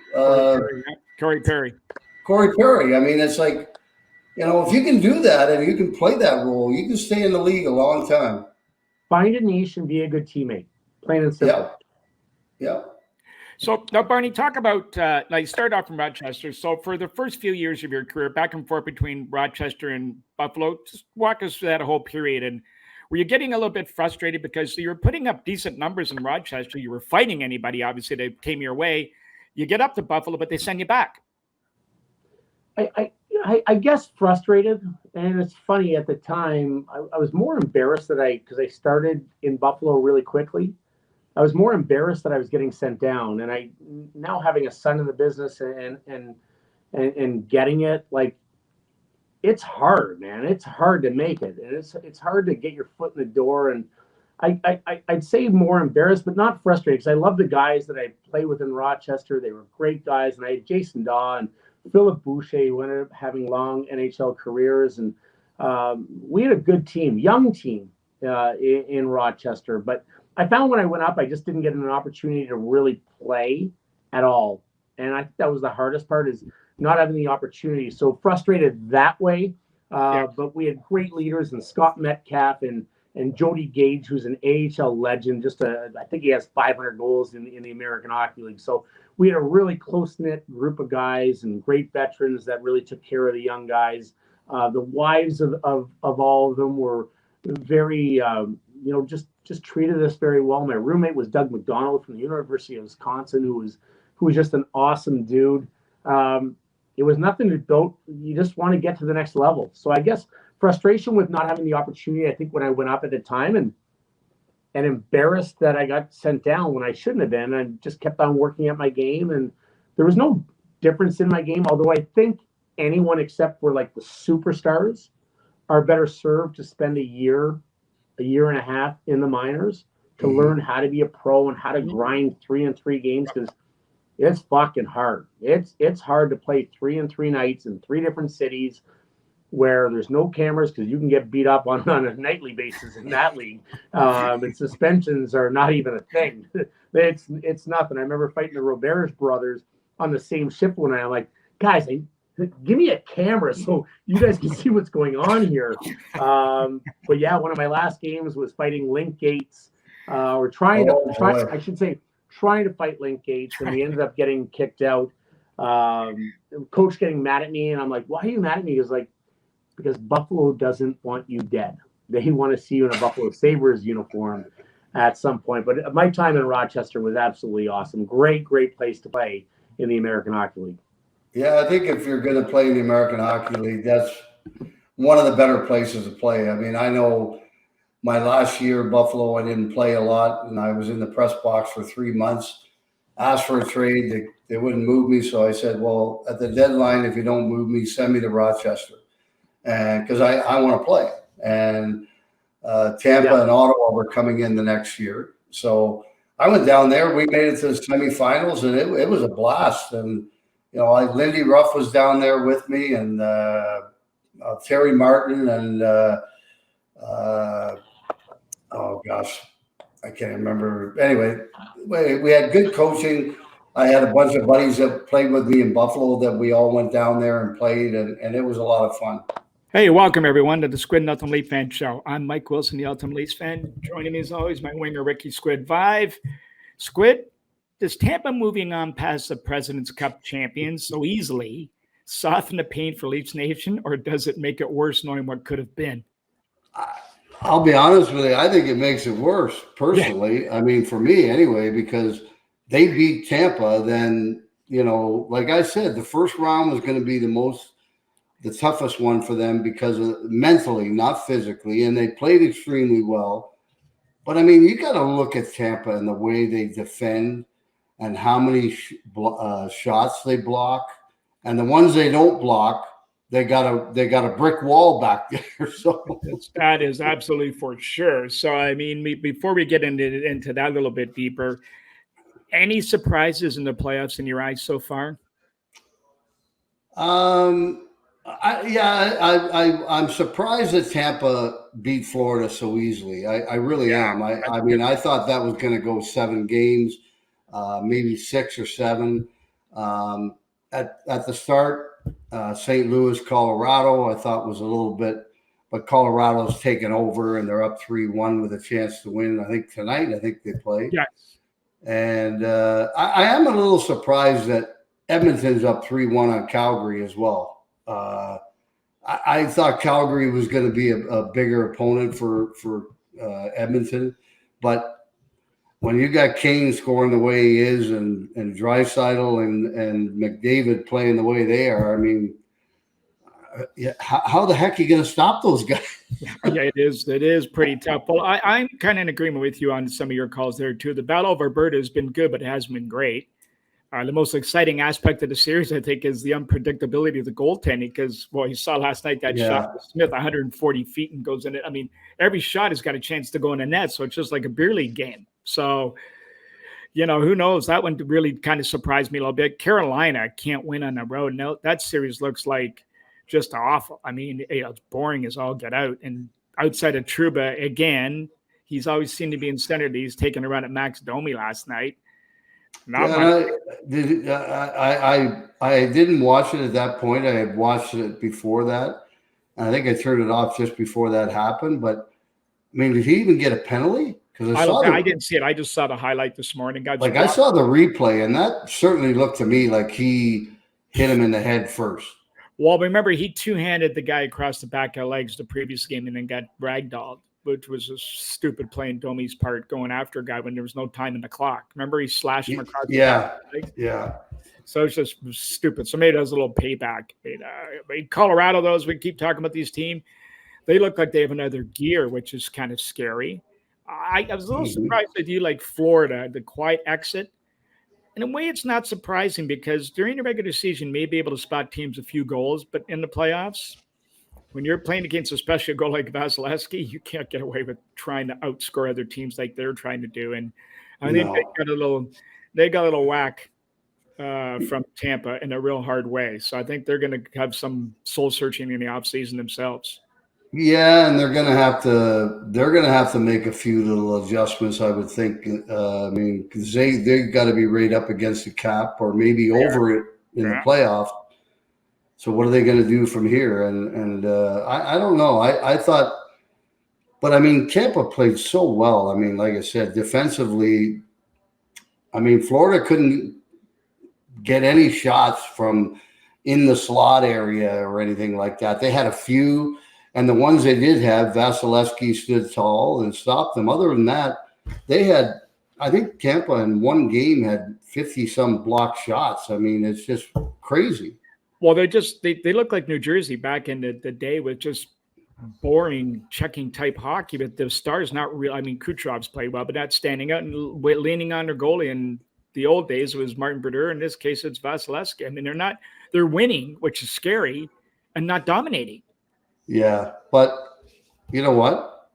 Corey Perry.
I mean, it's like, if you can do that and you can play that role, you can stay in the league a long time.
Find a niche and be a good teammate. Plain and simple.
Yeah.
So now, Barney, talk about like start off from Rochester. So for the first few years of your career, back and forth between Rochester and Buffalo, just walk us through that whole period. And were you getting a little bit frustrated because you were putting up decent numbers in Rochester? You were fighting anybody, obviously, that came your way. You get up to Buffalo, but they send you back.
I guess frustrated, and it's funny at the time. I was more embarrassed because I started in Buffalo really quickly. I was more embarrassed that I was getting sent down, and I now having a son in the business and getting it, like, it's hard, man. It's hard to make it, and it's hard to get your foot in the door. And I'd say more embarrassed, but not frustrated, because I love the guys that I played with in Rochester. They were great guys, and I had Jason Daw and Philip Boucher, who ended up having long NHL careers, and we had a good team, young team in Rochester, but I found when I went up, I just didn't get an opportunity to really play at all. And I think that was the hardest part, is not having the opportunity. So frustrated that way. But we had great leaders, and Scott Metcalf and Jody Gage, who's an AHL legend. I think he has 500 goals in the American Hockey League. So we had a really close-knit group of guys and great veterans that really took care of the young guys. The wives of all of them were very, just treated us very well. My roommate was Doug McDonald from the University of Wisconsin, who was just an awesome dude. It was nothing to do. You just want to get to the next level. So I guess frustration with not having the opportunity, I think, when I went up at the time, and embarrassed that I got sent down when I shouldn't have been. I just kept on working at my game, and there was no difference in my game. Although I think anyone except for like the superstars are better served to spend a year and a half in the minors to learn how to be a pro and how to grind 3-on-3 games, because it's fucking hard. It's hard to play 3-on-3 nights in 3 different cities where there's no cameras, because you can get beat up on a nightly basis in that league. And suspensions are not even a thing. It's nothing. I remember fighting the Roberts brothers on the same shift one night. I'm like, guys, give me a camera so you guys can see what's going on here. But yeah, one of my last games was fighting Link Gates, trying to fight Link Gates, and we ended up getting kicked out. Coach getting mad at me, and I'm like, why are you mad at me? He was like, because Buffalo doesn't want you dead. They want to see you in a Buffalo Sabres uniform at some point. But my time in Rochester was absolutely awesome. Great place to play in the American Hockey League.
Yeah, I think if you're going to play in the American Hockey League, that's one of the better places to play. I mean, I know my last year in Buffalo, I didn't play a lot, and I was in the press box for 3 months. Asked for a trade. They wouldn't move me, so I said, well, at the deadline, if you don't move me, send me to Rochester. And because I want to play. And Tampa and Ottawa were coming in the next year. So I went down there. We made it to the semifinals, and it was a blast. And Lindy Ruff was down there with me, and Terry Martin, and oh gosh, I can't remember. Anyway, we had good coaching. I had a bunch of buddies that played with me in Buffalo that we all went down there and played, and it was a lot of fun.
Hey, welcome everyone to the Squid and Ultimate Leaf Fan Show. I'm Mike Wilson, the Ultimate Leafs fan. Joining me as always, my winger Ricky Squid Vive. Squid, does Tampa moving on past the President's Cup champions so easily soften the pain for Leafs Nation, or does it make it worse knowing what could have been?
I'll be honest with you. I think it makes it worse, personally. Yeah. I mean, for me anyway, because they beat Tampa, then, like I said, the first round was going to be the toughest one for them because of mentally, not physically, and they played extremely well. But, I mean, you got to look at Tampa and the way they defend and how many shots they block. And the ones they don't block, they got a brick wall back there. So
that is absolutely for sure. So, I mean, before we get into that a little bit deeper, any surprises in the playoffs in your eyes so far?
I'm surprised that Tampa beat Florida so easily. I really am. I mean, I thought that was going to go 7 games, maybe 6 or 7. At the start, St. Louis, Colorado, I thought was a little bit, but Colorado's taken over and they're up 3-1 with a chance to win. I think tonight, they play.
Yes.
And I am a little surprised that Edmonton's up 3-1 on Calgary as well. I thought Calgary was going to be a bigger opponent for Edmonton, but when you got Kane scoring the way he is and Draisaitl and McDavid playing the way they are, I mean, how the heck are you going to stop those guys?
Yeah, it is pretty tough. Well, I'm kind of in agreement with you on some of your calls there too. The Battle of Alberta has been good, but it hasn't been great. The most exciting aspect of the series, I think, is the unpredictability of the goaltending because, well, you saw last night that shot with Smith, 140 feet and goes in it. I mean, every shot has got a chance to go in the net, so it's just like a beer league game. So, who knows? That one really kind of surprised me a little bit. Carolina can't win on the road. No, that series looks like just awful. I mean, it's boring as all get out. And outside of Trouba, again, he's always seemed to be in center. He's taking a run at Max Domi last night.
I didn't watch it at that point. I had watched it before that. I think I turned it off just before that happened. But, I mean, did he even get a penalty? Because
I didn't see it. I just saw the highlight this morning.
I saw the replay, and that certainly looked to me like he hit him in the head first.
Well, remember, he two-handed the guy across the back of legs the previous game and then got ragdolled, which was a stupid play in Domi's part going after a guy when there was no time in the clock. Remember, he slashed him across the back of the legs? Yeah. So it's just stupid. So maybe that was a little payback. Colorado, though, as we keep talking about these teams, they look like they have another gear, which is kind of scary. I was a little surprised with you, like Florida, the quiet exit. In a way, it's not surprising because during the regular season, you may be able to spot teams a few goals, but in the playoffs, when you're playing against especially a goal like Vasilevsky, you can't get away with trying to outscore other teams like they're trying to do. And I think they got a little whack from Tampa in a real hard way. So I think they're going to have some soul searching in the offseason themselves.
Yeah, and they're going to have to make a few little adjustments, I would think. I mean, because they got to be right up against the cap or maybe over it in the playoff. So what are they going to do from here? And I don't know. I thought, but I mean, Tampa played so well. I mean, like I said, defensively, I mean, Florida couldn't get any shots from in the slot area or anything like that. They had a few. And the ones they did have, Vasilevsky stood tall and stopped them. Other than that, they had, I think Tampa in one game had 50-some blocked shots. I mean, it's just crazy.
Well, they look like New Jersey back in the day with just boring checking type hockey. But the Stars not real. I mean, Kucherov's played well, but not standing out and leaning on their goalie. In the old days, it was Martin Brodeur. In this case, it's Vasilevsky. I mean, they're winning, which is scary, and not dominating.
Yeah, but you know what?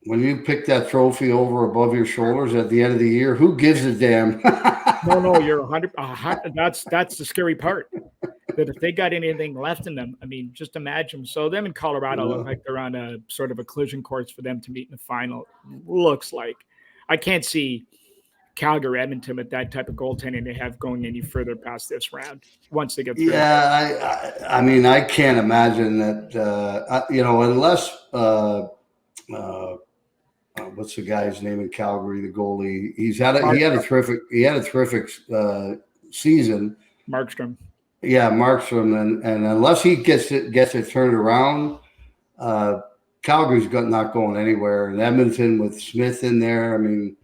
When you pick that trophy over above your shoulders at the end of the year, who gives a damn?
No, you're 100. That's the scary part. That if they got anything left in them, I mean, just imagine. So them in Colorado look like they're on a sort of a collision course for them to meet in the final. Looks like I can't see Calgary, Edmonton with that type of goaltending they have going any further past this round once they get through.
Yeah, I mean, I can't imagine that, unless what's the guy's name in Calgary, the goalie? He had a terrific season.
Markstrom.
Yeah, Markstrom, and unless he gets it turned around, Calgary's not going anywhere. And Edmonton with Smith in there, I mean,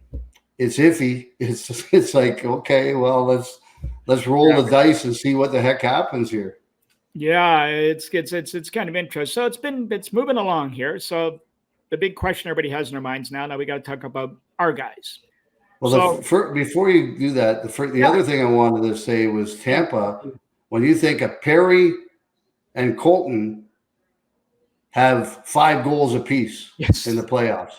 it's iffy. It's like, okay, well, let's roll the dice and see what the heck happens here.
Yeah, it's kind of interesting. So it's moving along here. So the big question everybody has in their minds now we got to talk about our guys.
Well, before you do that, the other thing I wanted to say was Tampa. When you think of Perry and Colton have 5 goals apiece in the playoffs,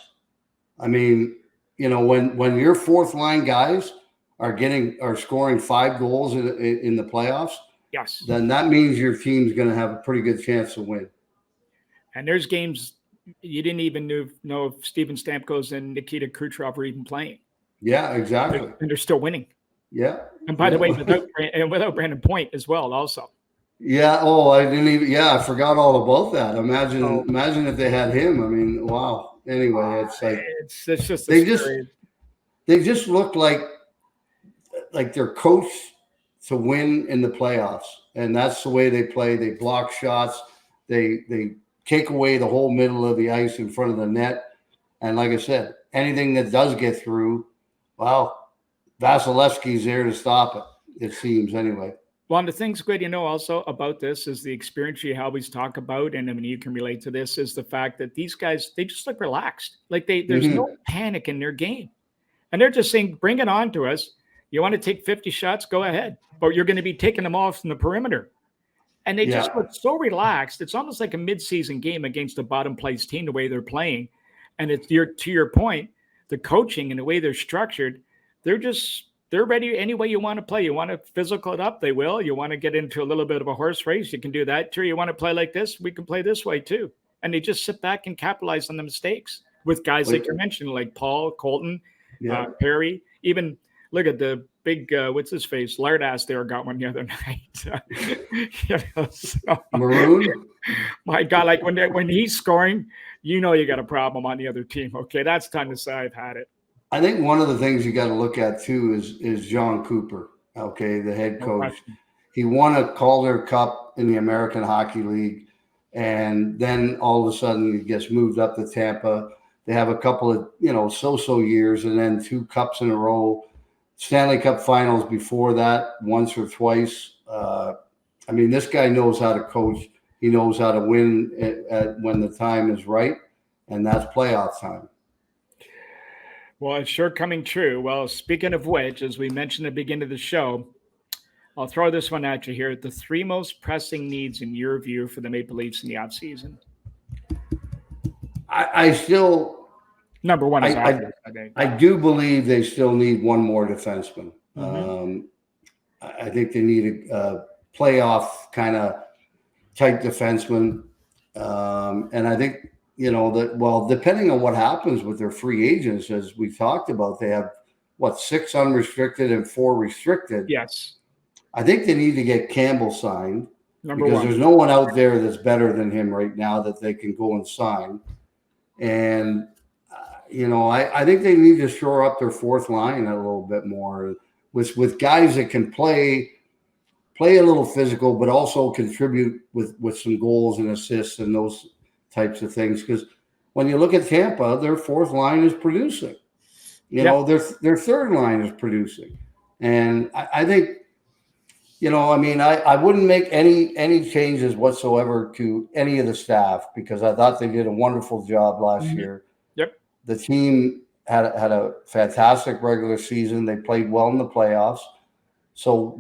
I mean, when your fourth line guys are scoring 5 goals in the playoffs, then that means your team's going to have a pretty good chance to win.
And there's games you didn't even know if Steven Stamkos and Nikita Kucherov were even playing.
Yeah, exactly.
And they're still winning.
Yeah.
And by the way, without Brandon Point as well, also.
Yeah. Oh, I didn't even. Yeah, I forgot all about that. Imagine if they had him. I mean, wow. Anyway, it's like
it's just
they just look like like they're coached to win in the playoffs, and that's the way they play. They block shots. They take away the whole middle of the ice in front of the net. And like I said, anything that does get through, well, Vasilevsky's there to stop it. It seems anyway.
Well, and the thing, Squid, also about this is the experience you always talk about, and I mean, you can relate to this, is the fact that these guys, they just look relaxed. Like there's no panic in their game. And they're just saying, bring it on to us. You want to take 50 shots? Go ahead. But you're going to be taking them off from the perimeter. And they just look so relaxed. It's almost like a midseason game against a bottom place team, the way they're playing. And it's to your point, the coaching and the way they're structured, they're ready any way you want to play. You want to physical it up, they will. You want to get into a little bit of a horse race, you can do that too. You want to play like this, we can play this way too. And they just sit back and capitalize on the mistakes with guys like you mentioned, like Paul, Colton, Perry, even look at the big, what's his face? Lardass there got one the other night.
Maroon?
My God, like when he's scoring, you got a problem on the other team. Okay, that's time to say I've had it.
I think one of the things you got to look at too is John Cooper, okay, the head coach. He won a Calder Cup in the American Hockey League, and then all of a sudden he gets moved up to Tampa. They have a couple of, so-so years, and then 2 cups in a row. Stanley Cup finals before that, once or twice. I mean, this guy knows how to coach. He knows how to win when the time is right, and that's playoff time.
Well, it's sure coming true. Well, speaking of which, as we mentioned at the beginning of the show, I'll throw this one at you here. The 3 most pressing needs in your view for the Maple Leafs in the offseason.
I still –
number one is
I do believe they still need one more defenseman. I think they need a playoff kind of type defenseman. And I think, depending on what happens with their free agents, as we talked about, they have, 6 unrestricted and 4 restricted.
Yes. I
think they need to get Campbell signed
because
there's no one out there that's better than him right now that they can go and sign. And I think they need to shore up their fourth line a little bit more with guys that can play a little physical, but also contribute with some goals and assists and those types of things. Because when you look at Tampa, their fourth line is producing. Their third line is producing. And I think, I wouldn't make any changes whatsoever to any of the staff because I thought they did a wonderful job last year.
Yep.
The team had a fantastic regular season. They played well in the playoffs. So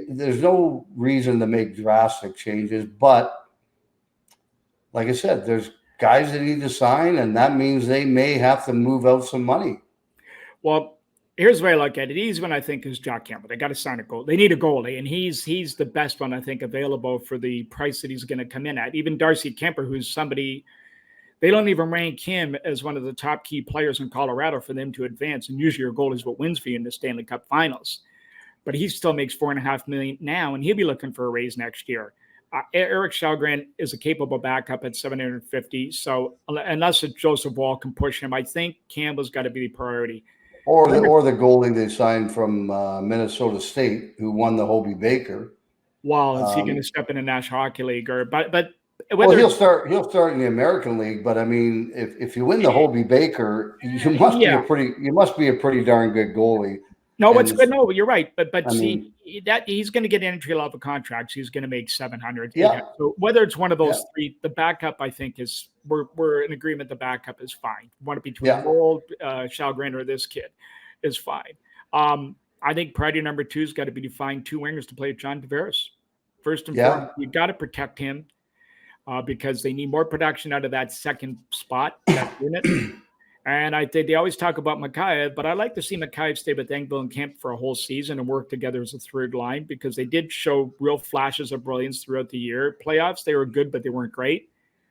there's no reason to make drastic changes. But like I said, there's guys that need to sign, and that means they may have to move out some money.
Well, here's the way I look at it. Easy one, I think, is Jack Campbell. They got to sign a goal. They need a goalie, and he's the best one, I think, available for the price that he's going to come in at. Even Darcy Kemper, who's somebody – they don't even rank him as one of the top key players in Colorado for them to advance. And usually your goal is what wins for you in the Stanley Cup Finals. But he still makes $4.5 million now, and he'll be looking for a raise next year. Eric Shalgren is a capable backup at $750. So unless Joseph Wall can push him, I think Campbell's got to be the priority.
Or the goalie they signed from Minnesota State, who won the Hobey Baker.
Well, is he going to step in the National Hockey League but
he'll start in the American League, but I mean, if you win the Hobey Baker, you must be a pretty darn good goalie.
No, no, you're right, but he's going to get entry level contracts. He's going to make $700.
Yeah.
So whether it's one of those 3, the backup, I think we're in agreement. The backup is fine. One between Gold, Shalgren, or this kid is fine. I think priority number 2 has got to be to find 2 wingers to play with John Tavares. First and foremost, you got to protect him. Because they need more production out of that second spot, that unit. And I think they always talk about Mikheyev, but I like to see Mikheyev stay with Engvall and Kemp for a whole season and work together as a third line because they did show real flashes of brilliance throughout the year. Playoffs, they were good, but they weren't great.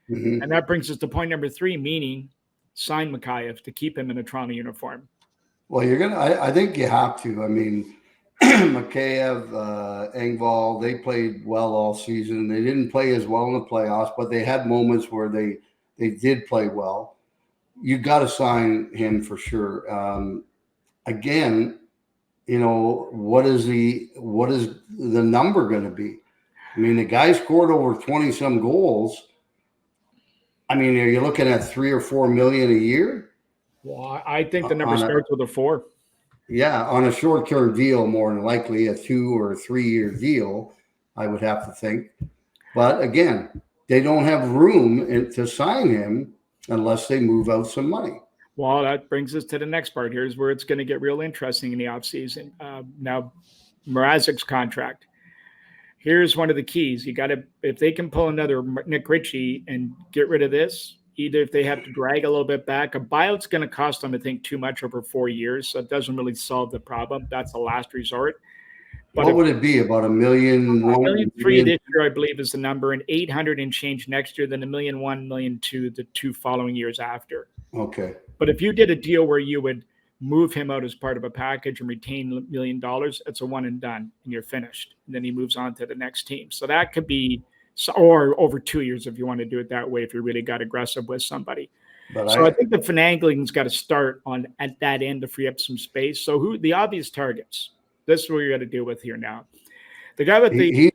Mm-hmm. And that brings us to point number 3, meaning sign Mikheyev to keep him in a Toronto uniform.
Well, I think you have to. I mean, Mikheyev, Engvall, they played well all season. They didn't play as well in the playoffs, but they had moments where they did play well. You got to sign him for sure. Again, what is the number going to be? I mean, the guy scored over 20 some goals. I mean, are you looking at $3 or $4 million a year?
Well, I think the number starts with a 4.
Yeah, on a short-term deal, more than likely a 2 or 3 year deal, I would have to think. But again, they don't have room to sign him unless they move out some money.
Well, that brings us to the next part. Here's where it's going to get real interesting in the offseason. Now, Mrazek's contract. Here's one of the keys. You got to, if they can pull another Nick Ritchie and get rid of this, either if they have to drag a little bit back, a buyout's going to cost them, I think, too much over 4 years. So it doesn't really solve the problem. That's the last resort. But
what would it be? About $1 million?
$1.3 million this year, I believe, is the number, and 800 and change next year, then $1.1 million, $1.2 million the 2 following years after.
Okay.
But if you did a deal where you would move him out as part of a package and retain $1 million, it's a one and done, and you're finished. And then he moves on to the next team. So that could be, or over 2 years if you want to do it that way, if you really got aggressive with somebody. But I think the finagling's got to start at that end to free up some space. So who the obvious targets? This is what you got to deal with here now. The guy with
he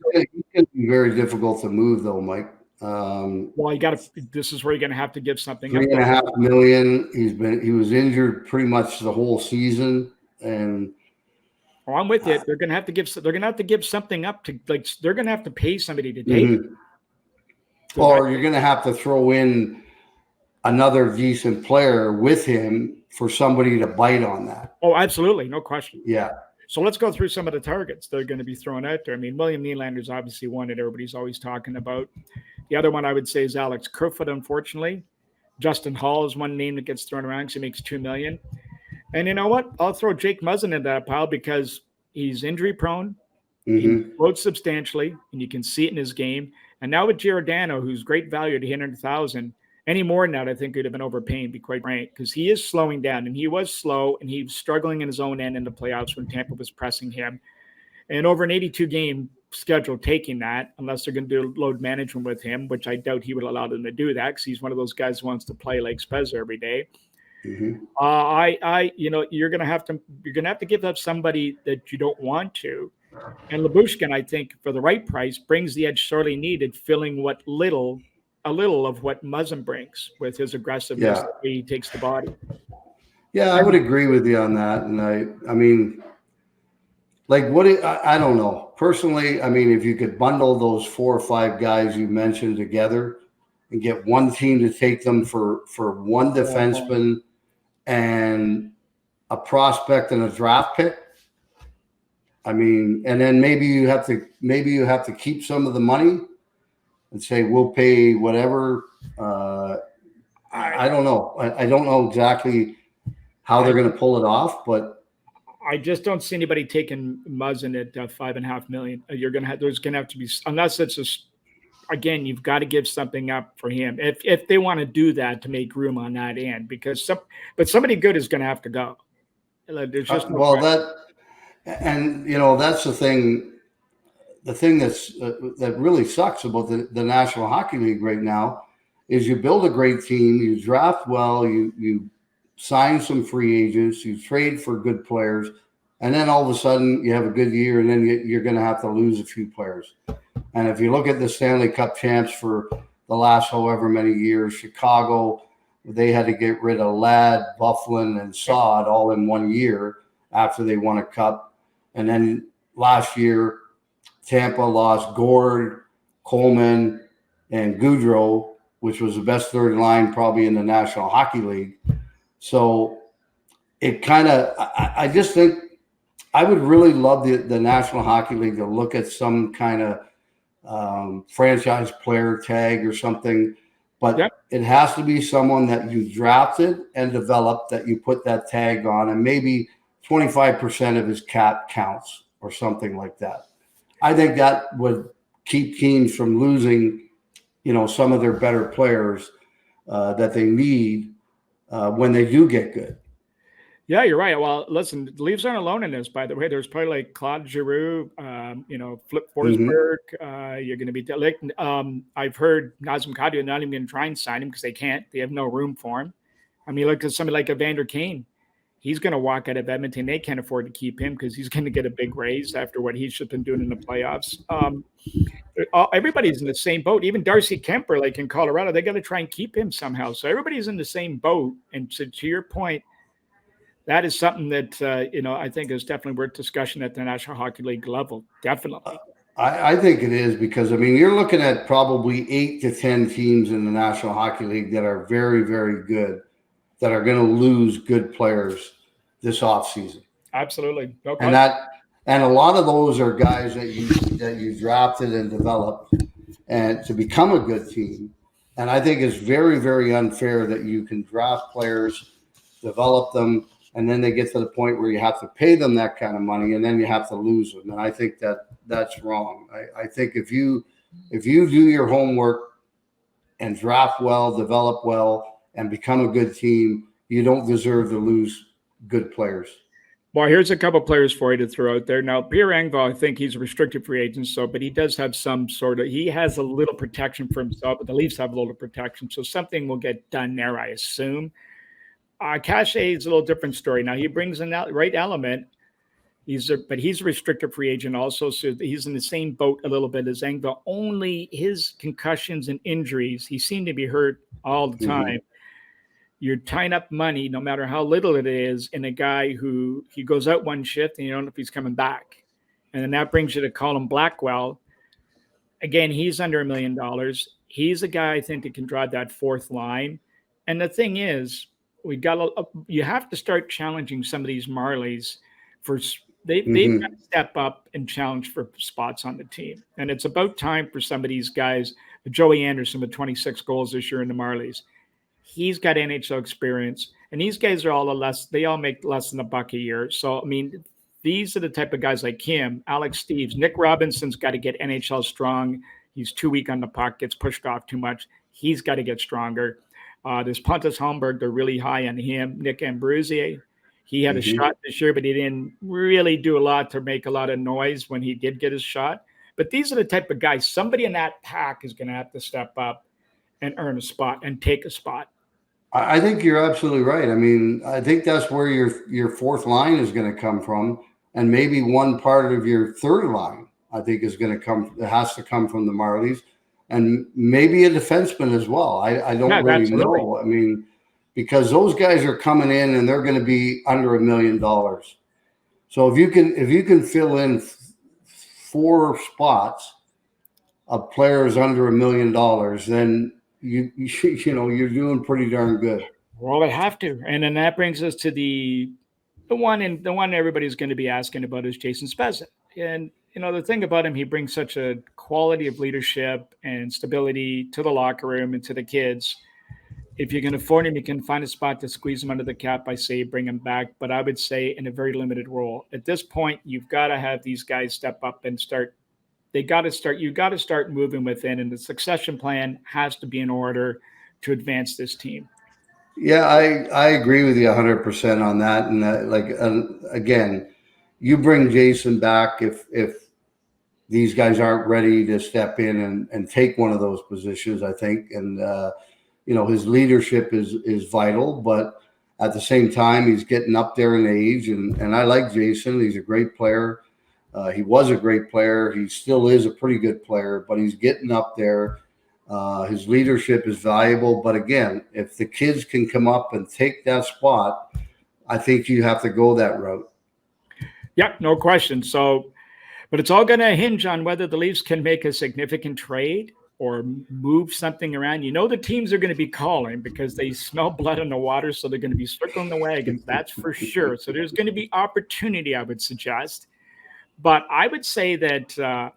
can be very difficult to move, though, Mike.
Well, you got to. This is where you're going to have to give something.
$3.5 million. He was injured pretty much the whole season, and
I'm with you. They're going to have to give. They're going to have to give something up to They're going to have to pay somebody to take it.
Or you're going to have to throw in another decent player with him for somebody to bite on that.
Oh, absolutely, no question.
Yeah.
So let's go through some of the targets they're going to be thrown out there. I mean, William Nylander's obviously one that everybody's always talking about. The other one I would say is Alex Kerfoot, unfortunately. Justin Hall is one name that gets thrown around because he makes $2 million. And you know what? I'll throw Jake Muzzin in that pile because he's injury prone. He floats substantially, and you can see it in his game. And now with Giordano, who's great value at $800,000, any more than that, I think would have been overpaying, to be quite frank, because he is slowing down, and he was slow, and he was struggling in his own end in the playoffs when Tampa was pressing him. And over an 82-game schedule, taking that, unless they're going to do load management with him, which I doubt he would allow them to do that, because he's one of those guys who wants to play like Spezza every day. You're going to have to give up somebody that you don't want to. And Lyubushkin, I think, for the right price, brings the edge sorely needed, filling a little of what Muzzin brings with his aggressiveness, the way he takes the body.
Yeah, I would agree with you on that. And I mean, like I don't know. Personally, I mean, if you could bundle those 4 or 5 guys you mentioned together and get one team to take them for one defenseman and a prospect and a draft pick. I mean, and then maybe you have to keep some of the money and say we'll pay whatever. I don't know. I don't know exactly how they're going to pull it off, but
I just don't see anybody taking Muzzin at $5.5 million. There's going to have to be, unless it's just, again, you've got to give something up for him if they want to do that to make room on that end, because somebody good is going to have to go. There's just
that's the thing. The thing that really sucks about the National Hockey League right now is you build a great team, you draft well, you sign some free agents, you trade for good players, and then all of a sudden you have a good year, and then you're going to have to lose a few players. And if you look at the Stanley Cup champs for the last however many years, Chicago, they had to get rid of Ladd, Bufflin, and Saad all in 1 year after they won a cup. And then last year, Tampa lost Gord, Coleman, and Goudreau, which was the best third line probably in the National Hockey League. So it kind of, I just think I would really love the National Hockey League to look at some kind of franchise player tag or something, but it has to be someone that you drafted and developed that you put that tag on, and maybe 25% of his cap counts or something like that. I think that would keep teams from losing, some of their better players that they need when they do get good.
Yeah, you're right. Well, listen, the Leafs aren't alone in this, by the way. There's probably like Claude Giroux, Flip Forsberg. You're going to be I've heard Nazem Kadri not even going to try and sign him because they can't. They have no room for him. I mean, look at somebody like Evander Kane. He's going to walk out of Edmonton. They can't afford to keep him because he's going to get a big raise after what he's just been doing in the playoffs. Everybody's in the same boat. Even Darcy Kemper, like in Colorado, they got to try and keep him somehow. So everybody's in the same boat. And to your point, that is something that, I think is definitely worth discussion at the National Hockey League level. Definitely.
I think it is because, you're looking at probably 8 to 10 teams in the National Hockey League that are very, very good, that are going to lose good players this offseason.
Absolutely. No
and a lot of those are guys that you drafted and developed and to become a good team. And I think it's very, very unfair that you can draft players, develop them, and then they get to the point where you have to pay them that kind of money and then you have to lose them. And I think that's wrong. I think if you do your homework and draft well, develop well, and become a good team, you don't deserve to lose good players.
Well, here's a couple players for you to throw out there. Now, Pierre Engvall, I think he's a restricted free agent, but he does have he has a little protection for himself, but the Leafs have a little protection. So something will get done there, I assume. Cachet is a little different story. Now, he brings in that right element. But he's a restricted free agent also, so he's in the same boat a little bit as Engvall. Only his concussions and injuries, he seemed to be hurt all the time. Mm-hmm. You're tying up money, no matter how little it is, in a guy who he goes out one shift and you don't know if he's coming back. And then that brings you to Colin Blackwell. Again, he's under $1 million. He's a guy I think that can drive that fourth line. And the thing is, you have to start challenging some of these Marlies for they've got to step up and challenge for spots on the team. And it's about time for some of these guys. Joey Anderson with 26 goals this year in the Marlies. He's got NHL experience, and these guys are they all make less than $1 a year. So, these are the type of guys like him, Alex Steves. Nick Robinson's got to get NHL strong. He's too weak on the puck, gets pushed off too much. He's got to get stronger. There's Pontus Holmberg. They're really high on him. Nick Ambrusier. He had a shot this year, but he didn't really do a lot to make a lot of noise when he did get his shot. But these are the type of guys, somebody in that pack is going to have to step up and earn a spot and take a spot.
I think you're absolutely right. I think that's where your fourth line is going to come from, and maybe one part of your third line, I think, is going to come. It has to come from the Marlies, and maybe a defenseman as well. I don't really
absolutely
know. Because those guys are coming in and they're going to be under $1 million. So if you can fill in 4 spots of players under $1 million, then you're doing pretty darn good.
Well, they have to. And then that brings us to the one everybody's going to be asking about is Jason Spezza. And, the thing about him, he brings such a quality of leadership and stability to the locker room and to the kids. If you can afford him, you can find a spot to squeeze him under the cap. I say bring him back, but I would say in a very limited role. At this point, you've got to have these guys step up and start. You got to start moving within, and the succession plan has to be in order to advance this team.
Yeah, I agree with you 100% on that. And again, you bring Jason back if these guys aren't ready to step in and take one of those positions, I think. And his leadership is vital, but at the same time, he's getting up there in age. And I like Jason. He's a great player. He was a great player. He still is a pretty good player, but he's getting up there. His leadership is valuable. But again, if the kids can come up and take that spot, I think you have to go that route.
Yeah, no question. So, but it's all going to hinge on whether the Leafs can make a significant trade or move something around. The teams are going to be calling because they smell blood in the water, so they're going to be circling the wagons. That's for sure. So there's going to be opportunity, I would suggest. But I would say that,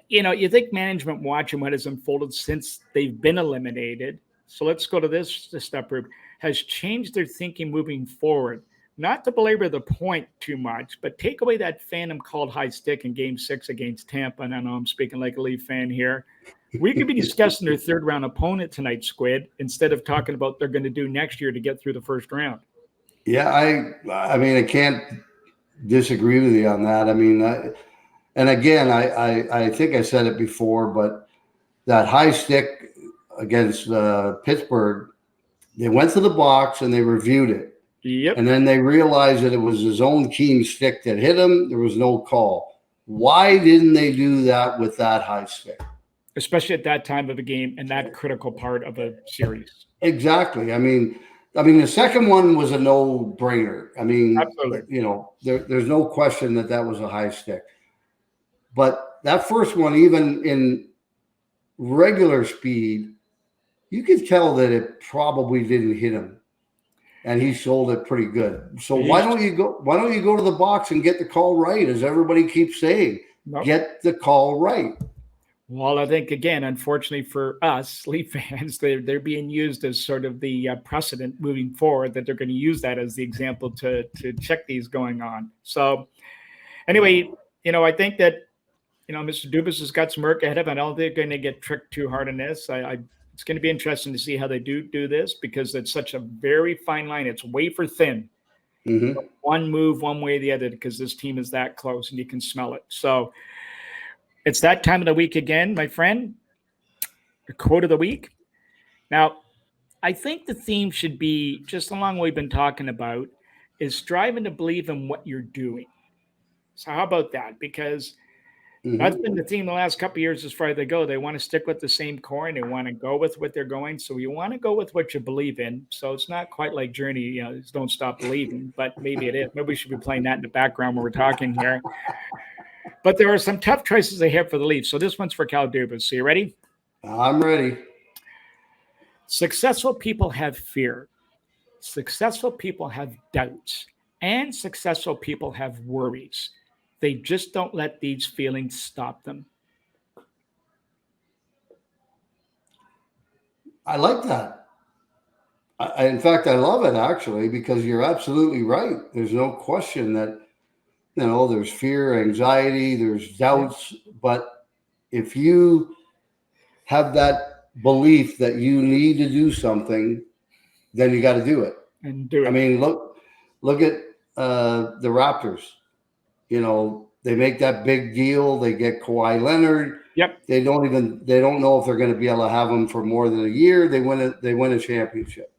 you think management watching what has unfolded since they've been eliminated. So let's go to this step group, has changed their thinking moving forward. Not to belabor the point too much, but take away that phantom called high stick in Game 6 against Tampa. And I know I'm speaking like a Leaf fan here. We could be discussing their third round opponent tonight, Squid, instead of talking about what they're going to do next year to get through the first round.
Yeah, I can't disagree with you on that. And again, I think I said it before, but that high stick against Pittsburgh, they went to the box and they reviewed it.
Yep.
And then they realized that it was his own team stick that hit him. There was no call. Why didn't they do that with that high stick?
Especially at that time of the game and that critical part of a series.
Exactly. I mean, the second one was a no-brainer. I mean,
absolutely.
There's no question that was a high stick. But that first one, even in regular speed, you could tell that it probably didn't hit him, and he sold it pretty good. So why don't you go to the box and get the call right, as everybody keeps saying? Nope. Get the call right.
Well, I think, again, unfortunately for us Leaf fans, they're being used as sort of the precedent moving forward, that they're going to use that as the example to check these going on. So anyway, I think that, Mr. Dubas has got some work ahead of him. I don't think they're going to get tricked too hard on this. It's going to be interesting to see how they do this, because it's such a very fine line. It's wafer thin. Mm-hmm. One move one way or the other, because this team is that close and you can smell it. So it's that time of the week again, my friend. The quote of the week. Now, I think the theme should be, just along what we've been talking about, is striving to believe in what you're doing. So how about that? Because that's been the theme the last couple of years as far as they go. They want to stick with the same core and they want to go with what they're going. So you want to go with what you believe in. So it's not quite like Journey, don't stop believing, but maybe it is. Maybe we should be playing that in the background when we're talking here. But there are some tough choices ahead for the Leafs. So this one's for Cal Dubas. So you ready?
I'm ready.
Successful people have fear. Successful people have doubts. And successful people have worries. They just don't let these feelings stop them.
I like that. In fact, I love it, actually, because you're absolutely right. There's no question that, there's fear, anxiety, there's doubts. But if you have that belief that you need to do something, then you got to do it.
And do it.
I mean, look at the Raptors. They make that big deal. They get Kawhi Leonard.
Yep.
They don't know if they're going to be able to have him for more than a year. They win a championship.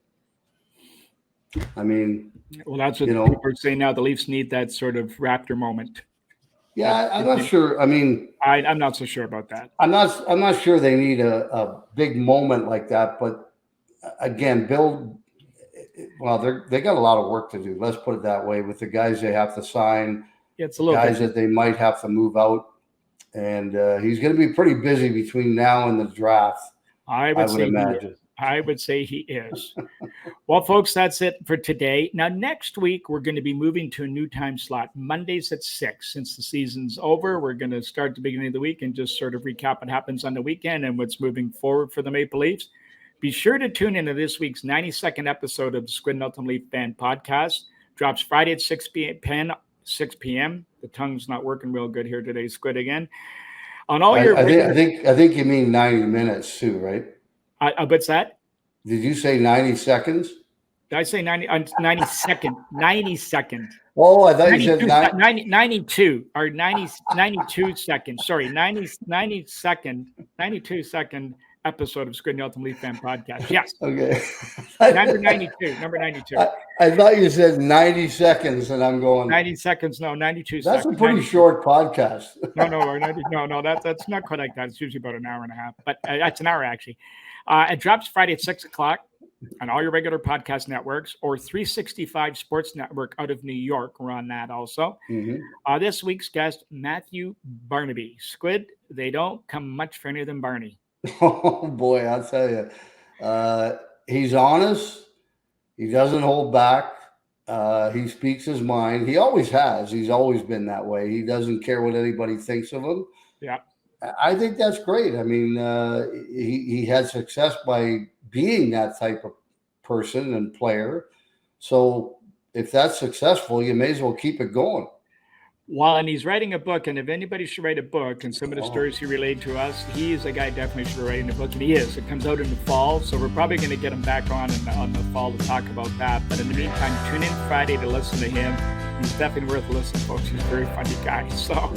I mean,
well, that's what people are saying now. The Leafs need that sort of Raptor moment.
Yeah, I'm not sure. I mean,
I'm not so sure about that.
I'm not sure they need a big moment like that. But again, they got a lot of work to do. Let's put it that way, with the guys they have to sign.
Yeah, it's a little
guys that they might have to move out, and he's going to be pretty busy between now and the draft.
I would imagine. I would say he is. Well, folks, that's it for today. Now, next week, we're going to be moving to a new time slot, Mondays at 6. Since the season's over, we're going to start the beginning of the week and just sort of recap what happens on the weekend and what's moving forward for the Maple Leafs. Be sure to tune into this week's 92nd episode of the Squid and Ultimate Leaf Fan podcast. Drops Friday at 6 p.m. The tongue's not working real good here today, Squid, again. On all your,
I think you mean 90 minutes too, right?
What's that?
Did you say 90 seconds?
Did I say 90 second? 90 second.
Oh, I thought you said
92 or 92 seconds. Sorry, 92 second episode of Squid and Ultimate Leaf Fan podcast. Yes.
Okay.
Number 92.
I thought you said 90 seconds, and I'm going
90 seconds. No, 92
That's
seconds.
a pretty short podcast.
No, that's not quite like that. It's usually about an hour and a half, but that's an hour actually. It drops Friday at 6 o'clock on all your regular podcast networks, or 365 Sports Network out of New York. We're on that also. Mm-hmm. This week's guest, Matthew Barnaby. Squid, they don't come much further than Barney.
Oh boy, I'll tell you, he's honest. He doesn't hold back. He speaks his mind. He always has. He's always been that way. He doesn't care what anybody thinks of him.
Yeah,
I think that's great. I mean, he had success by being that type of person and player. So if that's successful, you may as well keep it going.
Well, and he's writing a book, and if anybody should write a book, and some of the stories he relayed to us, he is a guy definitely should be writing a book, and he is. It comes out in the fall, so we're probably going to get him back on the fall to talk about that. But in the meantime, tune in Friday to listen to him. He's definitely worth listening, folks. He's a very funny guy. So,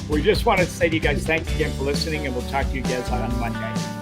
we just
want to say to you guys, thanks again for listening, and we'll talk to you guys on Monday.